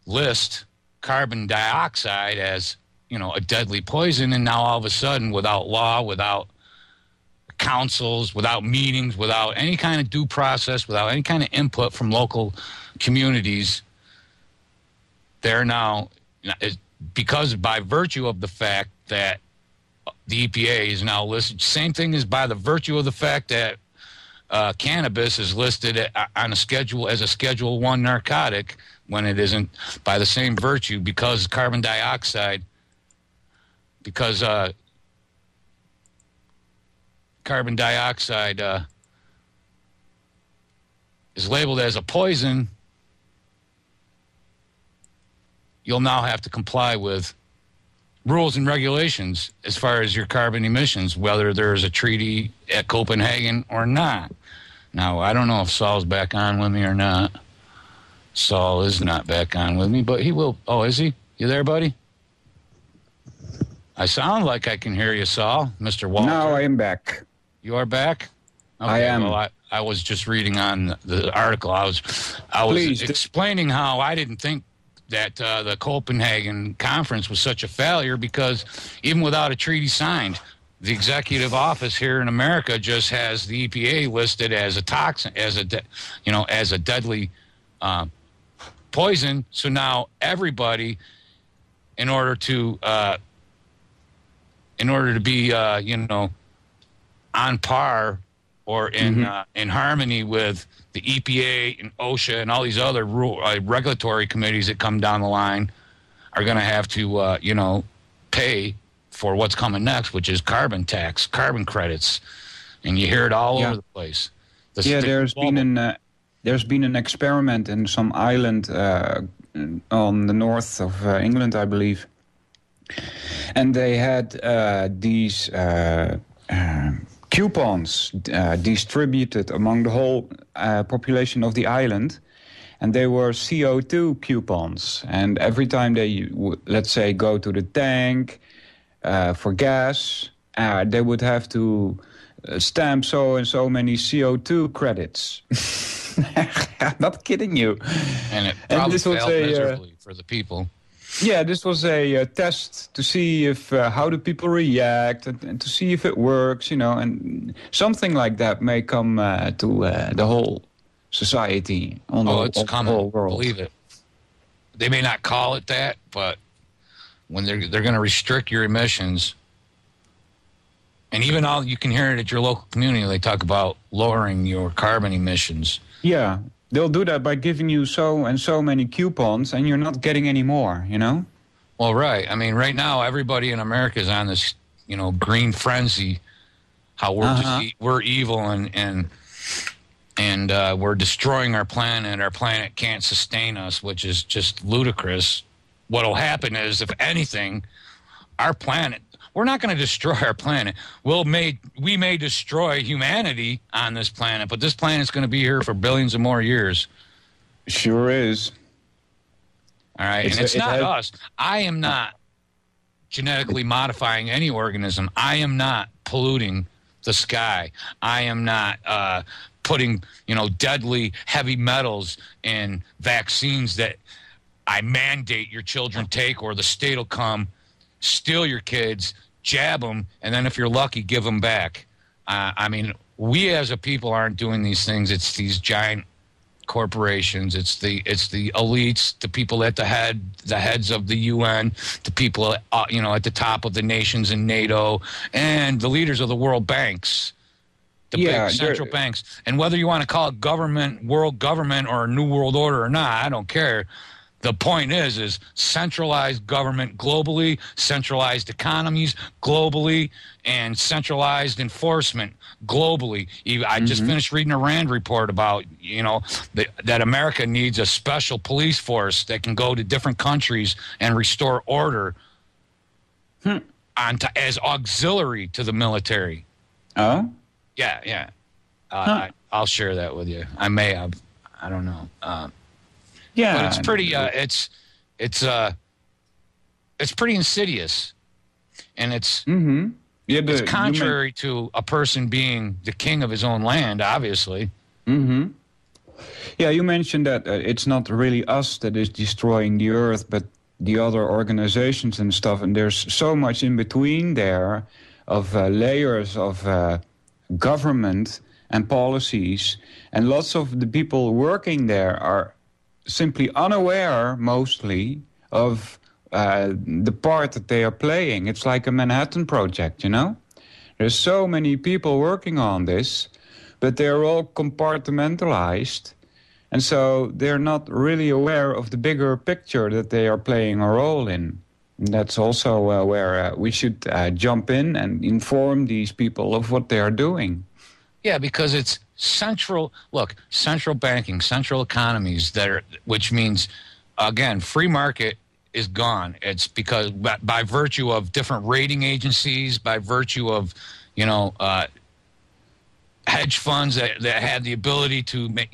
list carbon dioxide as, a deadly poison, and now all of a sudden, without law, without councils, without meetings, without any kind of due process, without any kind of input from local communities, they're now, because by virtue of the fact that the EPA is now listed, same thing as by the virtue of the fact that cannabis is listed on a schedule as a Schedule 1 narcotic when it isn't, by the same virtue, because carbon dioxide is labeled as a poison, you'll now have to comply with rules and regulations as far as your carbon emissions, whether there's a treaty at Copenhagen or not. Now, I don't know if Saul's back on with me or not. Saul is not back on with me, but he will. Oh, is he? You there, buddy? I sound like I can hear you, Saul. Mr. Walter. Now I am back. You are back? Okay, I am. Well, I was just reading on the article. I was explaining how I didn't think that the Copenhagen conference was such a failure because even without a treaty signed, the executive office here in America just has the EPA listed as a toxin, as a deadly poison. So now everybody, in order to be on par or in harmony with the EPA and OSHA and all these other regulatory committees that come down the line, are going to have to pay for what's coming next, which is carbon tax, carbon credits, and you hear it all over the place. There's been an experiment in some island on the north of England, I believe, and they had these coupons distributed among the whole population of the island, and they were CO2 coupons. And every time they, let's say, go to the tank for gas, they would have to stamp so and so many CO2 credits. I'm not kidding you. And it probably failed miserably for the people. Yeah, this was a test to see if how do people react and to see if it works, and something like that may come to the whole society on It's the whole coming. world. Believe it. They may not call it that, but when they're going to restrict your emissions, and even all you can hear it at your local community, they talk about lowering your carbon emissions. Yeah, they'll do that by giving you so and so many coupons, and you're not getting any more. Well, right. I mean, right now everybody in America is on this, green frenzy. How we're we're evil and we're destroying our planet. Our planet can't sustain us, which is just ludicrous. What'll happen is, if anything, our planet. We're not going to destroy our planet. We may destroy humanity on this planet, but this planet's going to be here for billions of more years. Sure is. All right, and it's not us. I am not genetically modifying any organism. I am not polluting the sky. I am not putting, deadly heavy metals in vaccines that I mandate your children take, or the state will come, steal your kids, jab them, and then if you're lucky, give them back. I mean, we as a people aren't doing these things. It's these giant corporations. It's the elites, the people at the heads of the UN, the people at the top of the nations in NATO, and the leaders of the world banks, the big central banks. And whether you want to call it government, world government, or a new world order or not, I don't care. The point is centralized government globally, centralized economies globally, and centralized enforcement globally. I just finished reading a RAND report about, that America needs a special police force that can go to different countries and restore order as auxiliary to the military. Oh? Yeah. I'll share that with you. I may have. I don't know. Yeah, but it's pretty. It's pretty insidious, and it's it's contrary to a person being the king of his own land. Obviously. Yeah, you mentioned that it's not really us that is destroying the earth, but the other organizations and stuff. And there's so much in between there of layers of government and policies, and lots of the people working there are simply unaware, mostly, of the part that they are playing. It's like a Manhattan Project, There's so many people working on this, but they're all compartmentalized, and so they're not really aware of the bigger picture that they are playing a role in. And that's also where we should jump in and inform these people of what they are doing. Yeah, because it's central banking, central economies which means, again, free market is gone. It's because by virtue of different rating agencies, by virtue of, hedge funds that have the ability to make,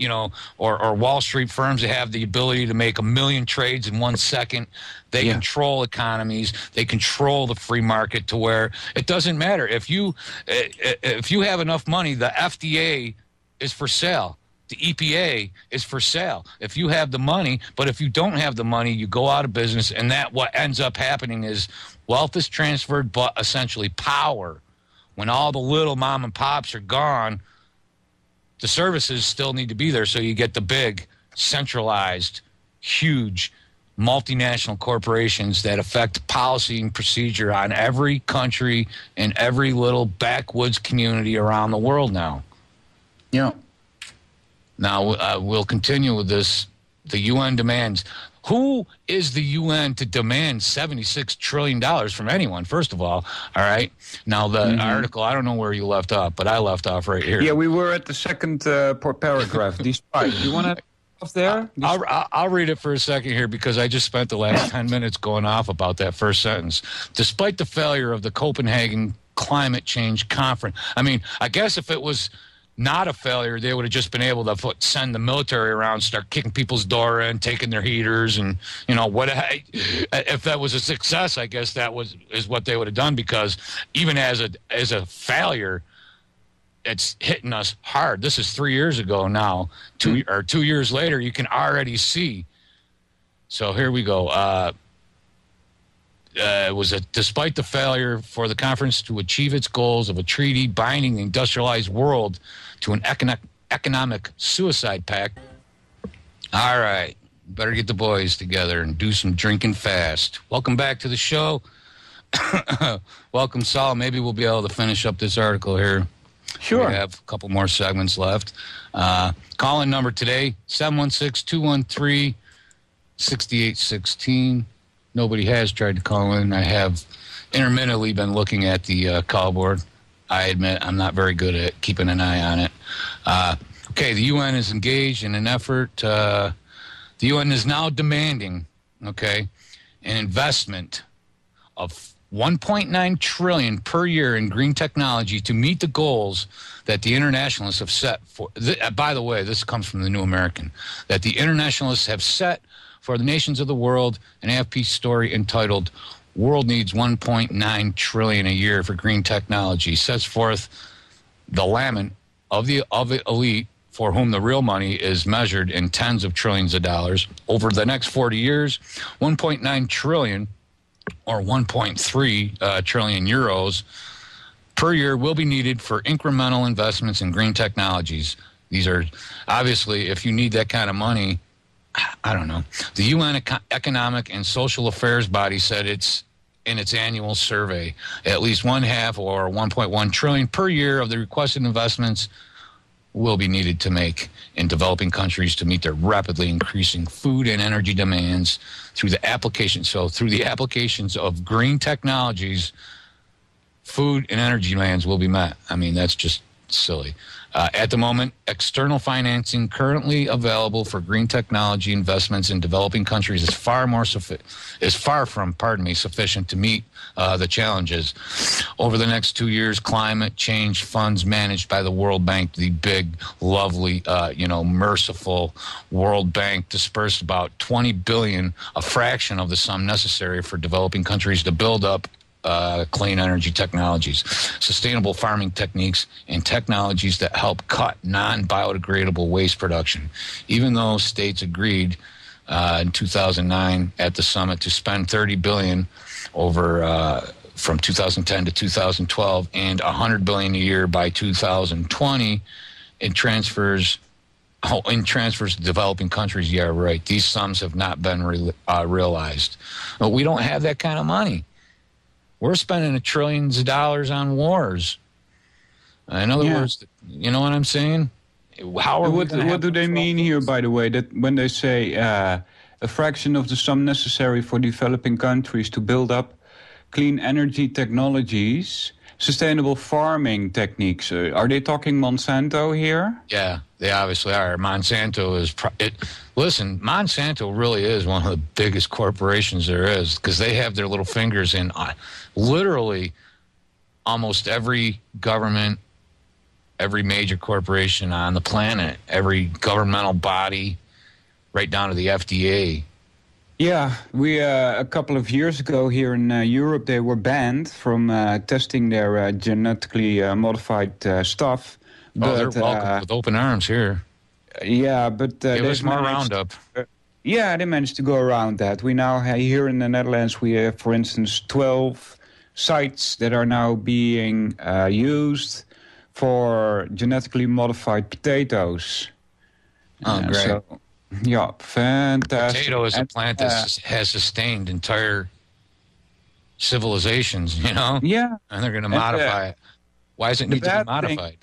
or Wall Street firms that have the ability to make 1 million trades in 1 second. They control economies. They control the free market to where it doesn't matter if you have enough money. The FDA is for sale. The EPA is for sale. If you have the money, but if you don't have the money, you go out of business, and what ends up happening is wealth is transferred, but essentially power. When all the little mom and pops are gone, the services still need to be there, so you get the big, centralized, huge, multinational corporations that affect policy and procedure on every country and every little backwoods community around the world now. Yeah. Now, we'll continue with this. The UN demands. Who is the UN to demand $76 trillion from anyone, first of all? All right. Now, the article, I don't know where you left off, but I left off right here. Yeah, we were at the second paragraph. Despite. You want to off there? I'll read it for a second here because I just spent the last 10 minutes going off about that first sentence. Despite the failure of the Copenhagen Climate Change Conference. I mean, I guess if it was not a failure, they would have just been able to send the military around, start kicking people's door in, taking their heaters, and if that was a success, I guess is what they would have done. Because even as a failure, it's hitting us hard. This is 3 years ago now. 2 years later, you can already see. So here we go. despite the failure for the conference to achieve its goals of a treaty binding the industrialized world to an economic suicide pact. All right, better get the boys together and do some drinking fast. Welcome back to the show. Welcome, Saul. Maybe we'll be able to finish up this article here. Sure. We have a couple more segments left. Call-in number today, 716-213-6816. Nobody has tried to call in. I have intermittently been looking at the call board. I admit I'm not very good at keeping an eye on it. Okay, the UN is engaged in an effort. The UN is now demanding, an investment of $1.9 trillion per year in green technology to meet the goals that the internationalists have set for. By the way, this comes from the New American, that the internationalists have set for the nations of the world, an AFP story entitled "World Needs 1.9 Trillion a Year for Green Technology," sets forth the lament of the elite for whom the real money is measured in tens of trillions of dollars. Over the next 40 years, 1.9 trillion or 1.3 trillion euros per year will be needed for incremental investments in green technologies. These are, obviously, if you need that kind of money, I don't know. The UN Economic and Social Affairs body said it's in its annual survey, at least one half or 1.1 trillion per year of the requested investments will be needed to make in developing countries to meet their rapidly increasing food and energy demands through the application. So through the applications of green technologies, food and energy demands will be met. I mean, that's just silly. At the moment, external financing currently available for green technology investments in developing countries is far from sufficient to meet the challenges. Over the next 2 years, climate change funds managed by the World Bank, the big, lovely, merciful World Bank, dispersed about $20 billion, a fraction of the sum necessary for developing countries to build up clean energy technologies, sustainable farming techniques, and technologies that help cut non-biodegradable waste production. Even though states agreed in 2009 at the summit to spend $30 billion over from 2010 to 2012 and $100 billion a year by 2020 in transfers to developing countries, yeah, right. These sums have not been realized. But we don't have that kind of money. We're spending trillions of dollars on wars. In other words, you know what I'm saying? What do they mean here, by the way, that when they say a fraction of the sum necessary for developing countries to build up clean energy technologies, sustainable farming techniques, are they talking Monsanto here? Yeah, they obviously are. Monsanto is... Listen, Monsanto really is one of the biggest corporations there is because they have their little fingers in literally almost every government, every major corporation on the planet, every governmental body, right down to the FDA. Yeah, we a couple of years ago here in Europe, they were banned from testing their genetically modified stuff. They're welcome with open arms here. Yeah, but give us more Roundup. They managed to go around that. We now have, here in the Netherlands, we have, for instance, 12 sites that are now being used for genetically modified potatoes. Oh, great. So, yeah, fantastic. Potato is a plant that has sustained entire civilizations, Yeah. And they're going to modify it. Why does it need to be modified?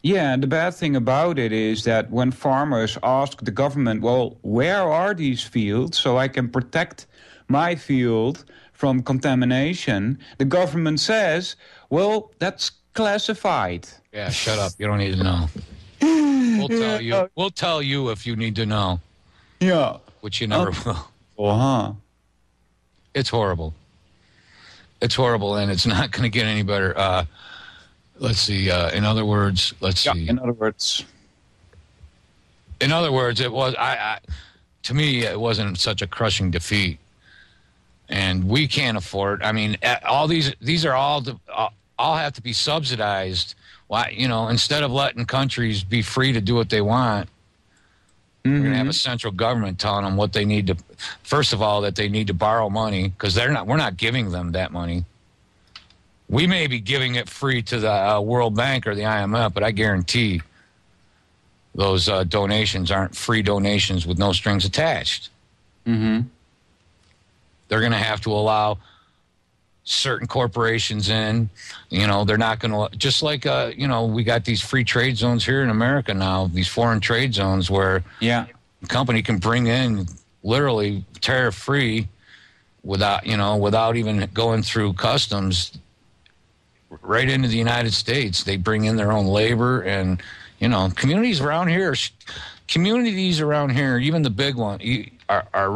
Yeah, the bad thing about it is that when farmers ask the government, well, where are these fields so I can protect my field from contamination, the government says, well, that's classified. Yeah, shut up. You don't need to know. We'll tell you. We'll tell you if you need to know. Yeah. Which you never will. Uh-huh. It's horrible. It's horrible, and it's not going to get any better. Let's see. In other words, see. In other words, it was. To me, it wasn't such a crushing defeat, and we can't afford. I mean, all these are all have to be subsidized. Why, instead of letting countries be free to do what they want, We're going to have a central government telling them what they need to. First of all, that they need to borrow money because we're not giving them that money. We may be giving it free to the World Bank or the IMF, but I guarantee those donations aren't free donations with no strings attached. Mm-hmm. They're going to have to allow certain corporations in. They're not going to, just like, we got these free trade zones here in America now, these foreign trade zones where a company can bring in literally tariff-free without even going through customs right into the United States. They bring in their own labor and, communities around here, even the big one, are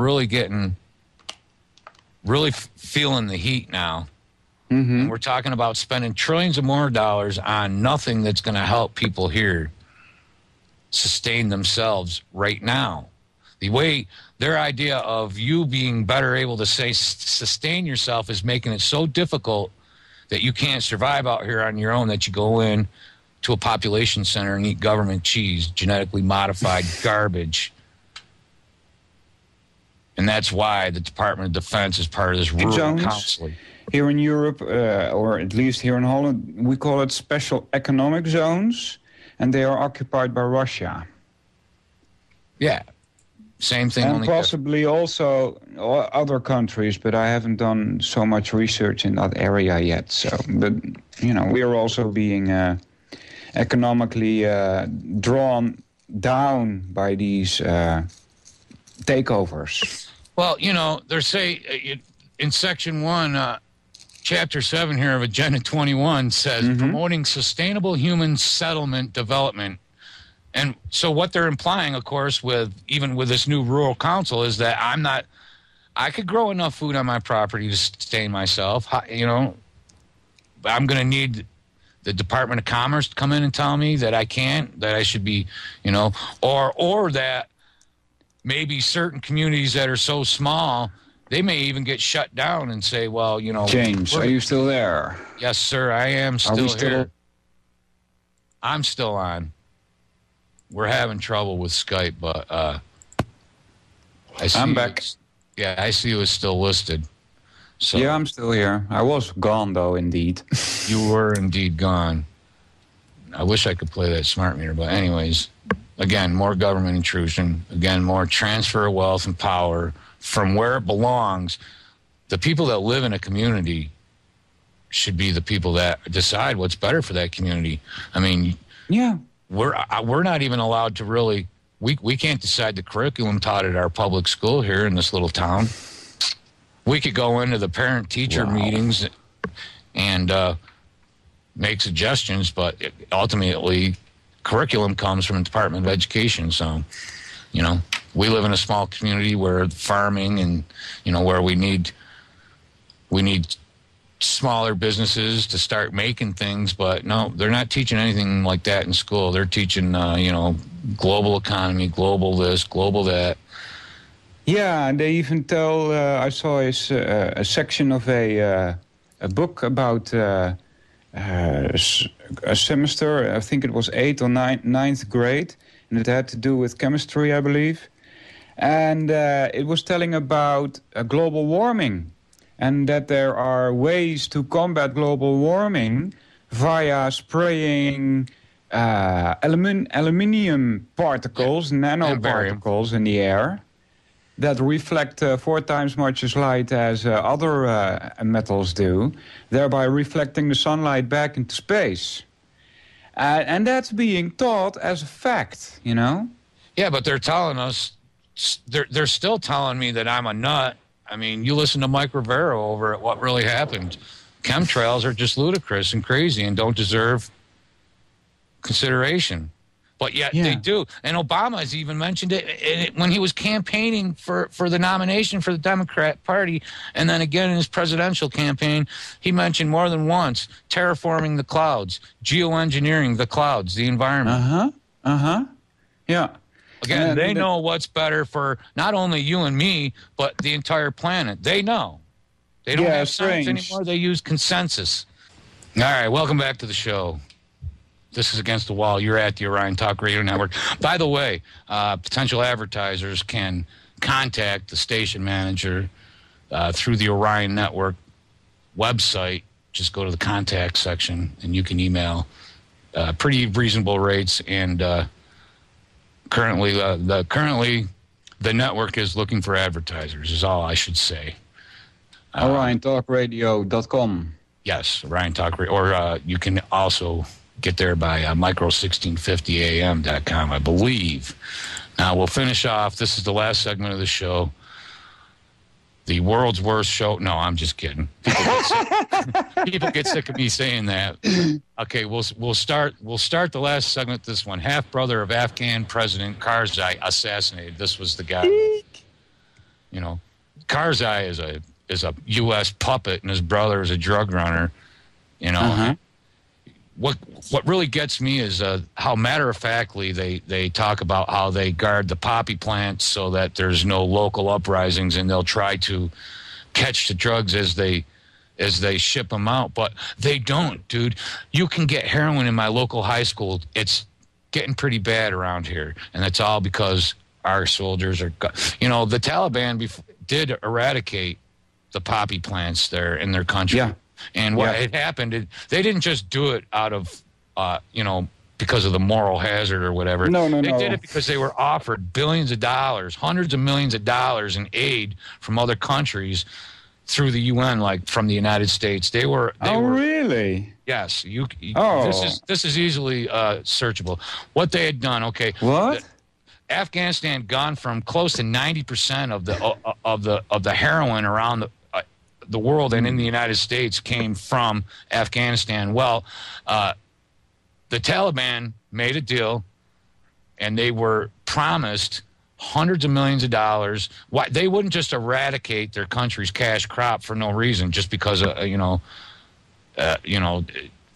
really feeling the heat now. Mm-hmm. And we're talking about spending trillions of more dollars on nothing that's going to help people here sustain themselves right now. The way their idea of you being better able to sustain yourself is making it so difficult that you can't survive out here on your own, that you go in to a population center and eat government cheese, genetically modified garbage. And that's why the Department of Defense is part of this rural council. Here in Europe, or at least here in Holland, we call it special economic zones, and they are occupied by Russia. Yeah, same thing. And only possibly also other countries, but I haven't done so much research in that area yet. So, but we are also being economically drawn down by these takeovers. Well, they say in Section 1, Chapter 7 here of Agenda 21 says promoting sustainable human settlement development. And so what they're implying, of course, with this new rural council is that I could grow enough food on my property to sustain myself, but I'm going to need the Department of Commerce to come in and tell me that I can't, that I should be, or that maybe certain communities that are so small, they may even get shut down and say, well, James, are you still there? Yes, sir, I am still here. I'm still on. We're having trouble with Skype, but I'm back. I see you as still listed. So yeah, I'm still here. I was gone, though, indeed. You were indeed gone. I wish I could play that smart meter, but anyways, again, more government intrusion. Again, more transfer of wealth and power from where it belongs. The people that live in a community should be the people that decide what's better for that community. I mean, yeah, we're not even allowed to really. We can't decide the curriculum taught at our public school here in this little town. We could go into the parent-teacher meetings and make suggestions, but ultimately, curriculum comes from the Department of Education. So, we live in a small community where farming and, where we need smaller businesses to start making things. But no, they're not teaching anything like that in school. They're teaching, global economy, global this, global that. Yeah, and they even tell, I saw a section of a book about a semester, I think it was 8th or 9th grade, and it had to do with chemistry, I believe. And it was telling about global warming, and that there are ways to combat global warming via spraying aluminium particles, nanoparticles in the air that reflect 4 times much as light as other metals do, thereby reflecting the sunlight back into space. And that's being taught as a fact, Yeah, but they're telling us, they're still telling me that I'm a nut. I mean, you listen to Mike Rivera over at What Really Happened. Chemtrails are just ludicrous and crazy and don't deserve consideration. But yet they do. And Obama has even mentioned it when he was campaigning for the nomination for the Democrat Party. And then again in his presidential campaign, he mentioned more than once terraforming the clouds, geoengineering the clouds, the environment. Yeah. Again, they know what's better for not only you and me, but the entire planet. They know. They don't have science anymore. They use consensus. All right, welcome back to the show. This is Against the Wall. You're at the Orion Talk Radio Network. By the way, potential advertisers can contact the station manager through the Orion Network website. Just go to the contact section, and you can email pretty reasonable rates. And currently, the network is looking for advertisers, is all I should say. OrionTalkRadio.com. Yes, Orion Talk Radio. Or you can also get there by micro1650am.com, I believe. Now, we'll finish off. This is the last segment of the show. The world's worst show. No, I'm just kidding. People get sick of me saying that. Okay, we'll start the last segment. This one, half brother of Afghan President Karzai assassinated. This was the guy. You know, Karzai is a U.S. puppet, and his brother is a drug runner. You know, what really gets me is how matter-of-factly they talk about how they guard the poppy plants so that there's no local uprisings, and they'll try to catch the drugs as they ship them out. But they don't, dude. You can get heroin in my local high school. It's getting pretty bad around here, and it's all because our soldiers are... You know, the Taliban did eradicate the poppy plants there in their country. Yeah. And what had happened, they didn't just do it out of, because of the moral hazard or whatever. No. They did it because they were offered billions of dollars, hundreds of millions of dollars in aid from other countries through the UN, like from the United States. They were. Really? Yes. This is easily searchable. What they had done. Okay. What? Afghanistan gone from close to 90% of the heroin around the world and in the United States came from Afghanistan. Well, the Taliban made a deal, and they were promised hundreds of millions of dollars. Why they wouldn't just eradicate their country's cash crop for no reason, just because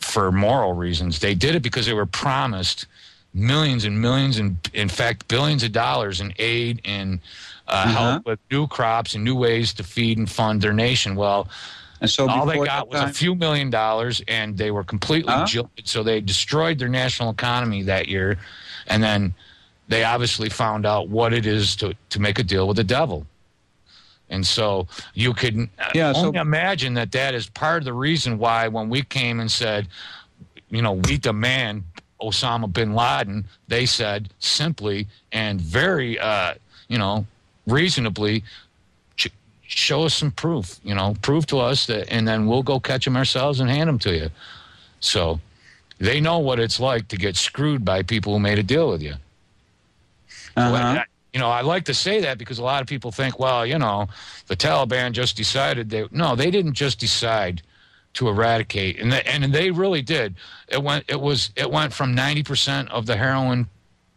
for moral reasons. They did it because they were promised millions and millions, and in fact billions of dollars in aid and help with new crops and new ways to feed and fund their nation. Well, and so all they got was a few $1 million, and they were completely jilted. So they destroyed their national economy that year, and then they obviously found out what it is to make a deal with the devil. And so you could only imagine that is part of the reason why when we came and said, we demand Osama bin Laden, they said simply and very, reasonably, show us some proof, prove to us that, and then we'll go catch them ourselves and hand them to you. So they know what it's like to get screwed by people who made a deal with you. I like to say that because a lot of people think, well, the Taliban just decided they didn't just decide to eradicate, and they really did. It went from 90% of the heroin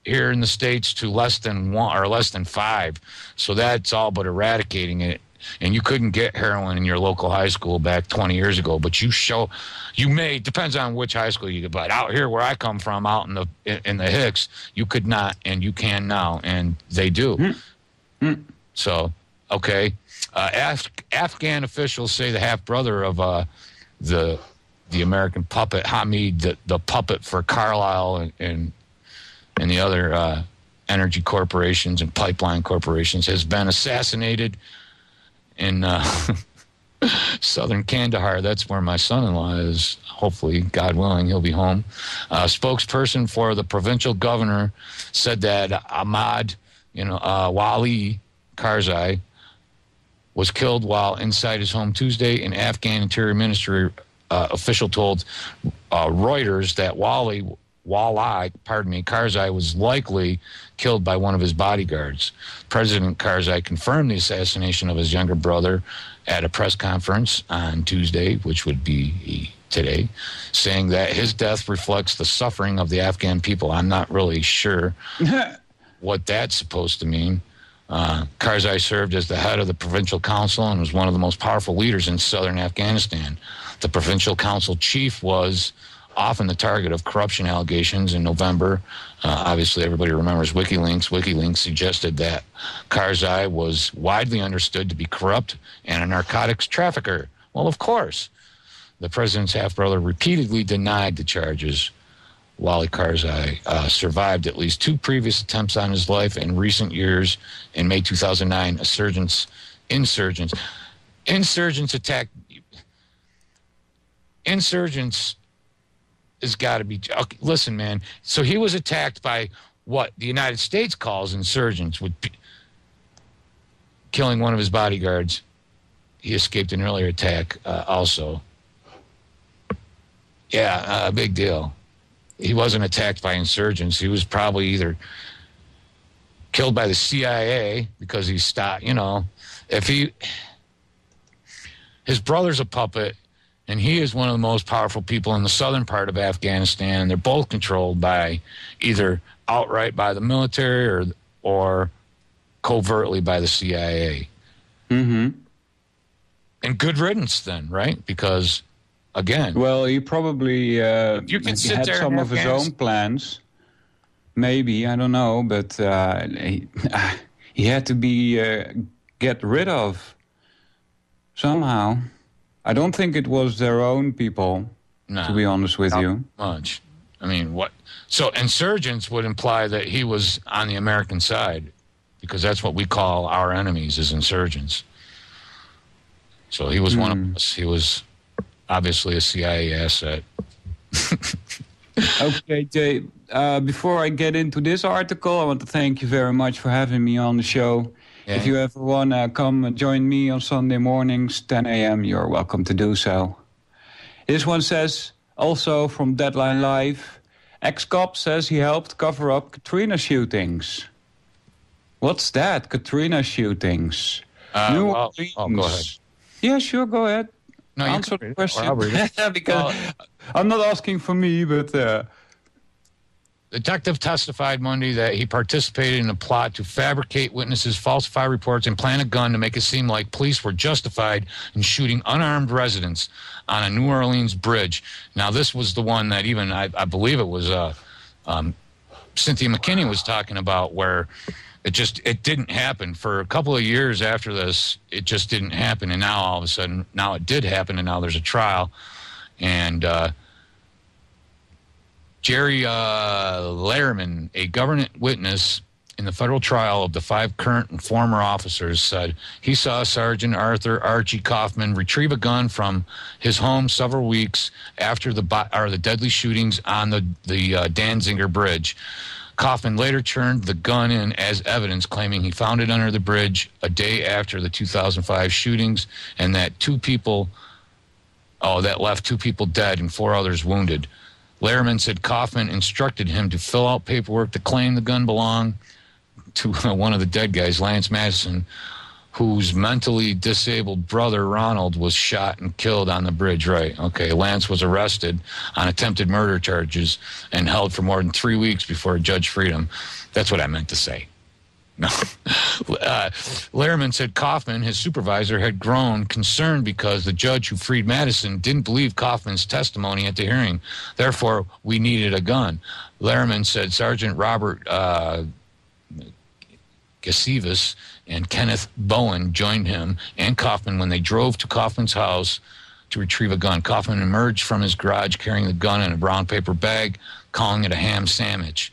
here in the States to less than 1 or less than 5. So that's all but eradicating it. And you couldn't get heroin in your local high school back 20 years ago, but depends on which high school you get. But out here where I come from, out in the Hicks, you could not, and you can now, and they do. So, okay. Afghan officials say the half-brother of the American puppet, Hamid, the puppet for Carlyle and the other energy corporations and pipeline corporations, has been assassinated in southern Kandahar. That's where my son-in-law is. Hopefully, God willing, he'll be home. A spokesperson for the provincial governor said that Ahmad, Wali Karzai, was killed while inside his home Tuesday. An Afghan Interior Ministry official told Reuters that Karzai was likely killed by one of his bodyguards. President Karzai confirmed the assassination of his younger brother at a press conference on Tuesday, which would be today, saying that his death reflects the suffering of the Afghan people. I'm not really sure what that's supposed to mean. Karzai served as the head of the provincial council and was one of the most powerful leaders in southern Afghanistan. The provincial council chief was often the target of corruption allegations. In November, obviously everybody remembers WikiLeaks. WikiLeaks suggested that Karzai was widely understood to be corrupt and a narcotics trafficker. Well, of course. The president's half-brother repeatedly denied the charges Wally Karzai survived at least 2 previous attempts on his life in recent years. In May 2009, insurgents attacked. Insurgents has got to be. Okay, listen, man. So he was attacked by what the United States calls insurgents, with killing one of his bodyguards. He escaped an earlier attack also. Yeah, big deal. He wasn't attacked by insurgents. He was probably either killed by the CIA because he stopped, his brother's a puppet, and he is one of the most powerful people in the southern part of Afghanistan. They're both controlled by either outright by the military or covertly by the CIA. Mm-hmm. And good riddance then, right? Because, again... Well, he probably you can sit had there some of his own plans. Maybe, I don't know. But he had to be get rid of somehow. I don't think it was their own people, to be honest with you. Much. I mean, what? So insurgents would imply that he was on the American side, because that's what we call our enemies, is insurgents. So he was one of us. He was obviously a CIA asset. Okay, Jay, before I get into this article, I want to thank you very much for having me on the show. Yeah. If you ever want to come and join me on Sunday mornings, 10 a.m., you're welcome to do so. This one says, also from Deadline Live, ex-cop says he helped cover up Katrina shootings. What's that, Katrina shootings? Go ahead. Yeah, sure, go ahead. No, answer the question. I'll read it. Because I'm not asking for me, but... Detective testified Monday that he participated in a plot to fabricate witnesses, falsify reports, and plant a gun to make it seem like police were justified in shooting unarmed residents on a New Orleans bridge. Now, this was the one that even, I believe it was Cynthia McKinney was talking about, where it didn't happen. For a couple of years after this, it just didn't happen. And now all of a sudden, now it did happen, and now there's a trial. And Jerry Lehrman, a government witness in the federal trial of the 5 current and former officers, said he saw Sergeant Arthur Archie Kaufman retrieve a gun from his home several weeks after the deadly shootings on the Danziger Bridge. Kaufman later turned the gun in as evidence, claiming he found it under the bridge a day after the 2005 shootings, and that that left 2 people dead and 4 others wounded. Lehrman said Kaufman instructed him to fill out paperwork to claim the gun belonged to one of the dead guys, Lance Madison, whose mentally disabled brother, Ronald, was shot and killed on the bridge. Right, okay. Lance was arrested on attempted murder charges and held for more than 3 weeks before a judge freed him. That's what I meant to say. No. Lehrman said Kaufman, his supervisor, had grown concerned because the judge who freed Madison didn't believe Kaufman's testimony at the hearing. Therefore, we needed a gun. Lehrman said Sergeant Robert Gasivas and Kenneth Bowen joined him and Kaufman when they drove to Kaufman's house to retrieve a gun. Kaufman emerged from his garage carrying the gun in a brown paper bag, calling it a ham sandwich.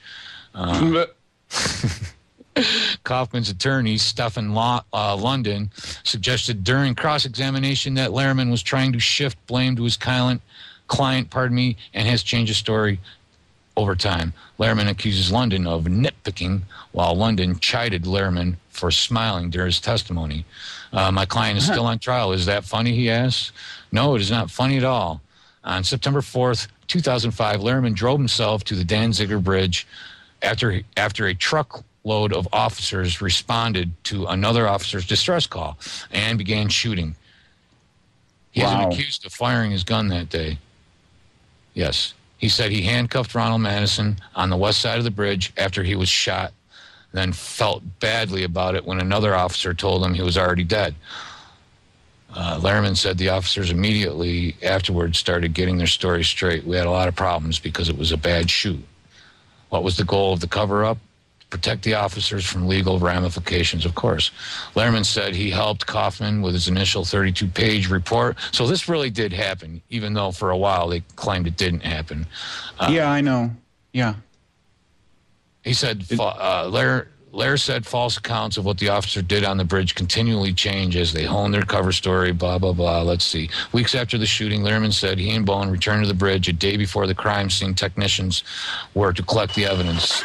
Kaufman's attorney, Stephen London, suggested during cross-examination that Lehrman was trying to shift blame to his client, and has changed his story over time. Lehrman accuses London of nitpicking, while London chided Lehrman for smiling during his testimony. My client is still on trial. Is that funny, he asks? No, it is not funny at all. On September 4th, 2005, Lehrman drove himself to the Danziger Bridge after a truckload of officers responded to another officer's distress call and began shooting. He isn't accused of firing his gun that day. Yes. He said he handcuffed Ronald Madison on the west side of the bridge after he was shot, then felt badly about it when another officer told him he was already dead. Lehrman said the officers immediately afterwards started getting their story straight. We had a lot of problems because it was a bad shoot. What was the goal of the cover-up? Protect the officers from legal ramifications, of course. Lehrman said he helped Kaufman with his initial 32-page report. So this really did happen, even though for a while they claimed it didn't happen. Yeah, I know. Yeah. He said, Lair said false accounts of what the officer did on the bridge continually change as they hone their cover story, blah, blah, blah. Let's see. Weeks after the shooting, Lehrman said he and Bone returned to the bridge a day before the crime scene technicians were to collect the evidence.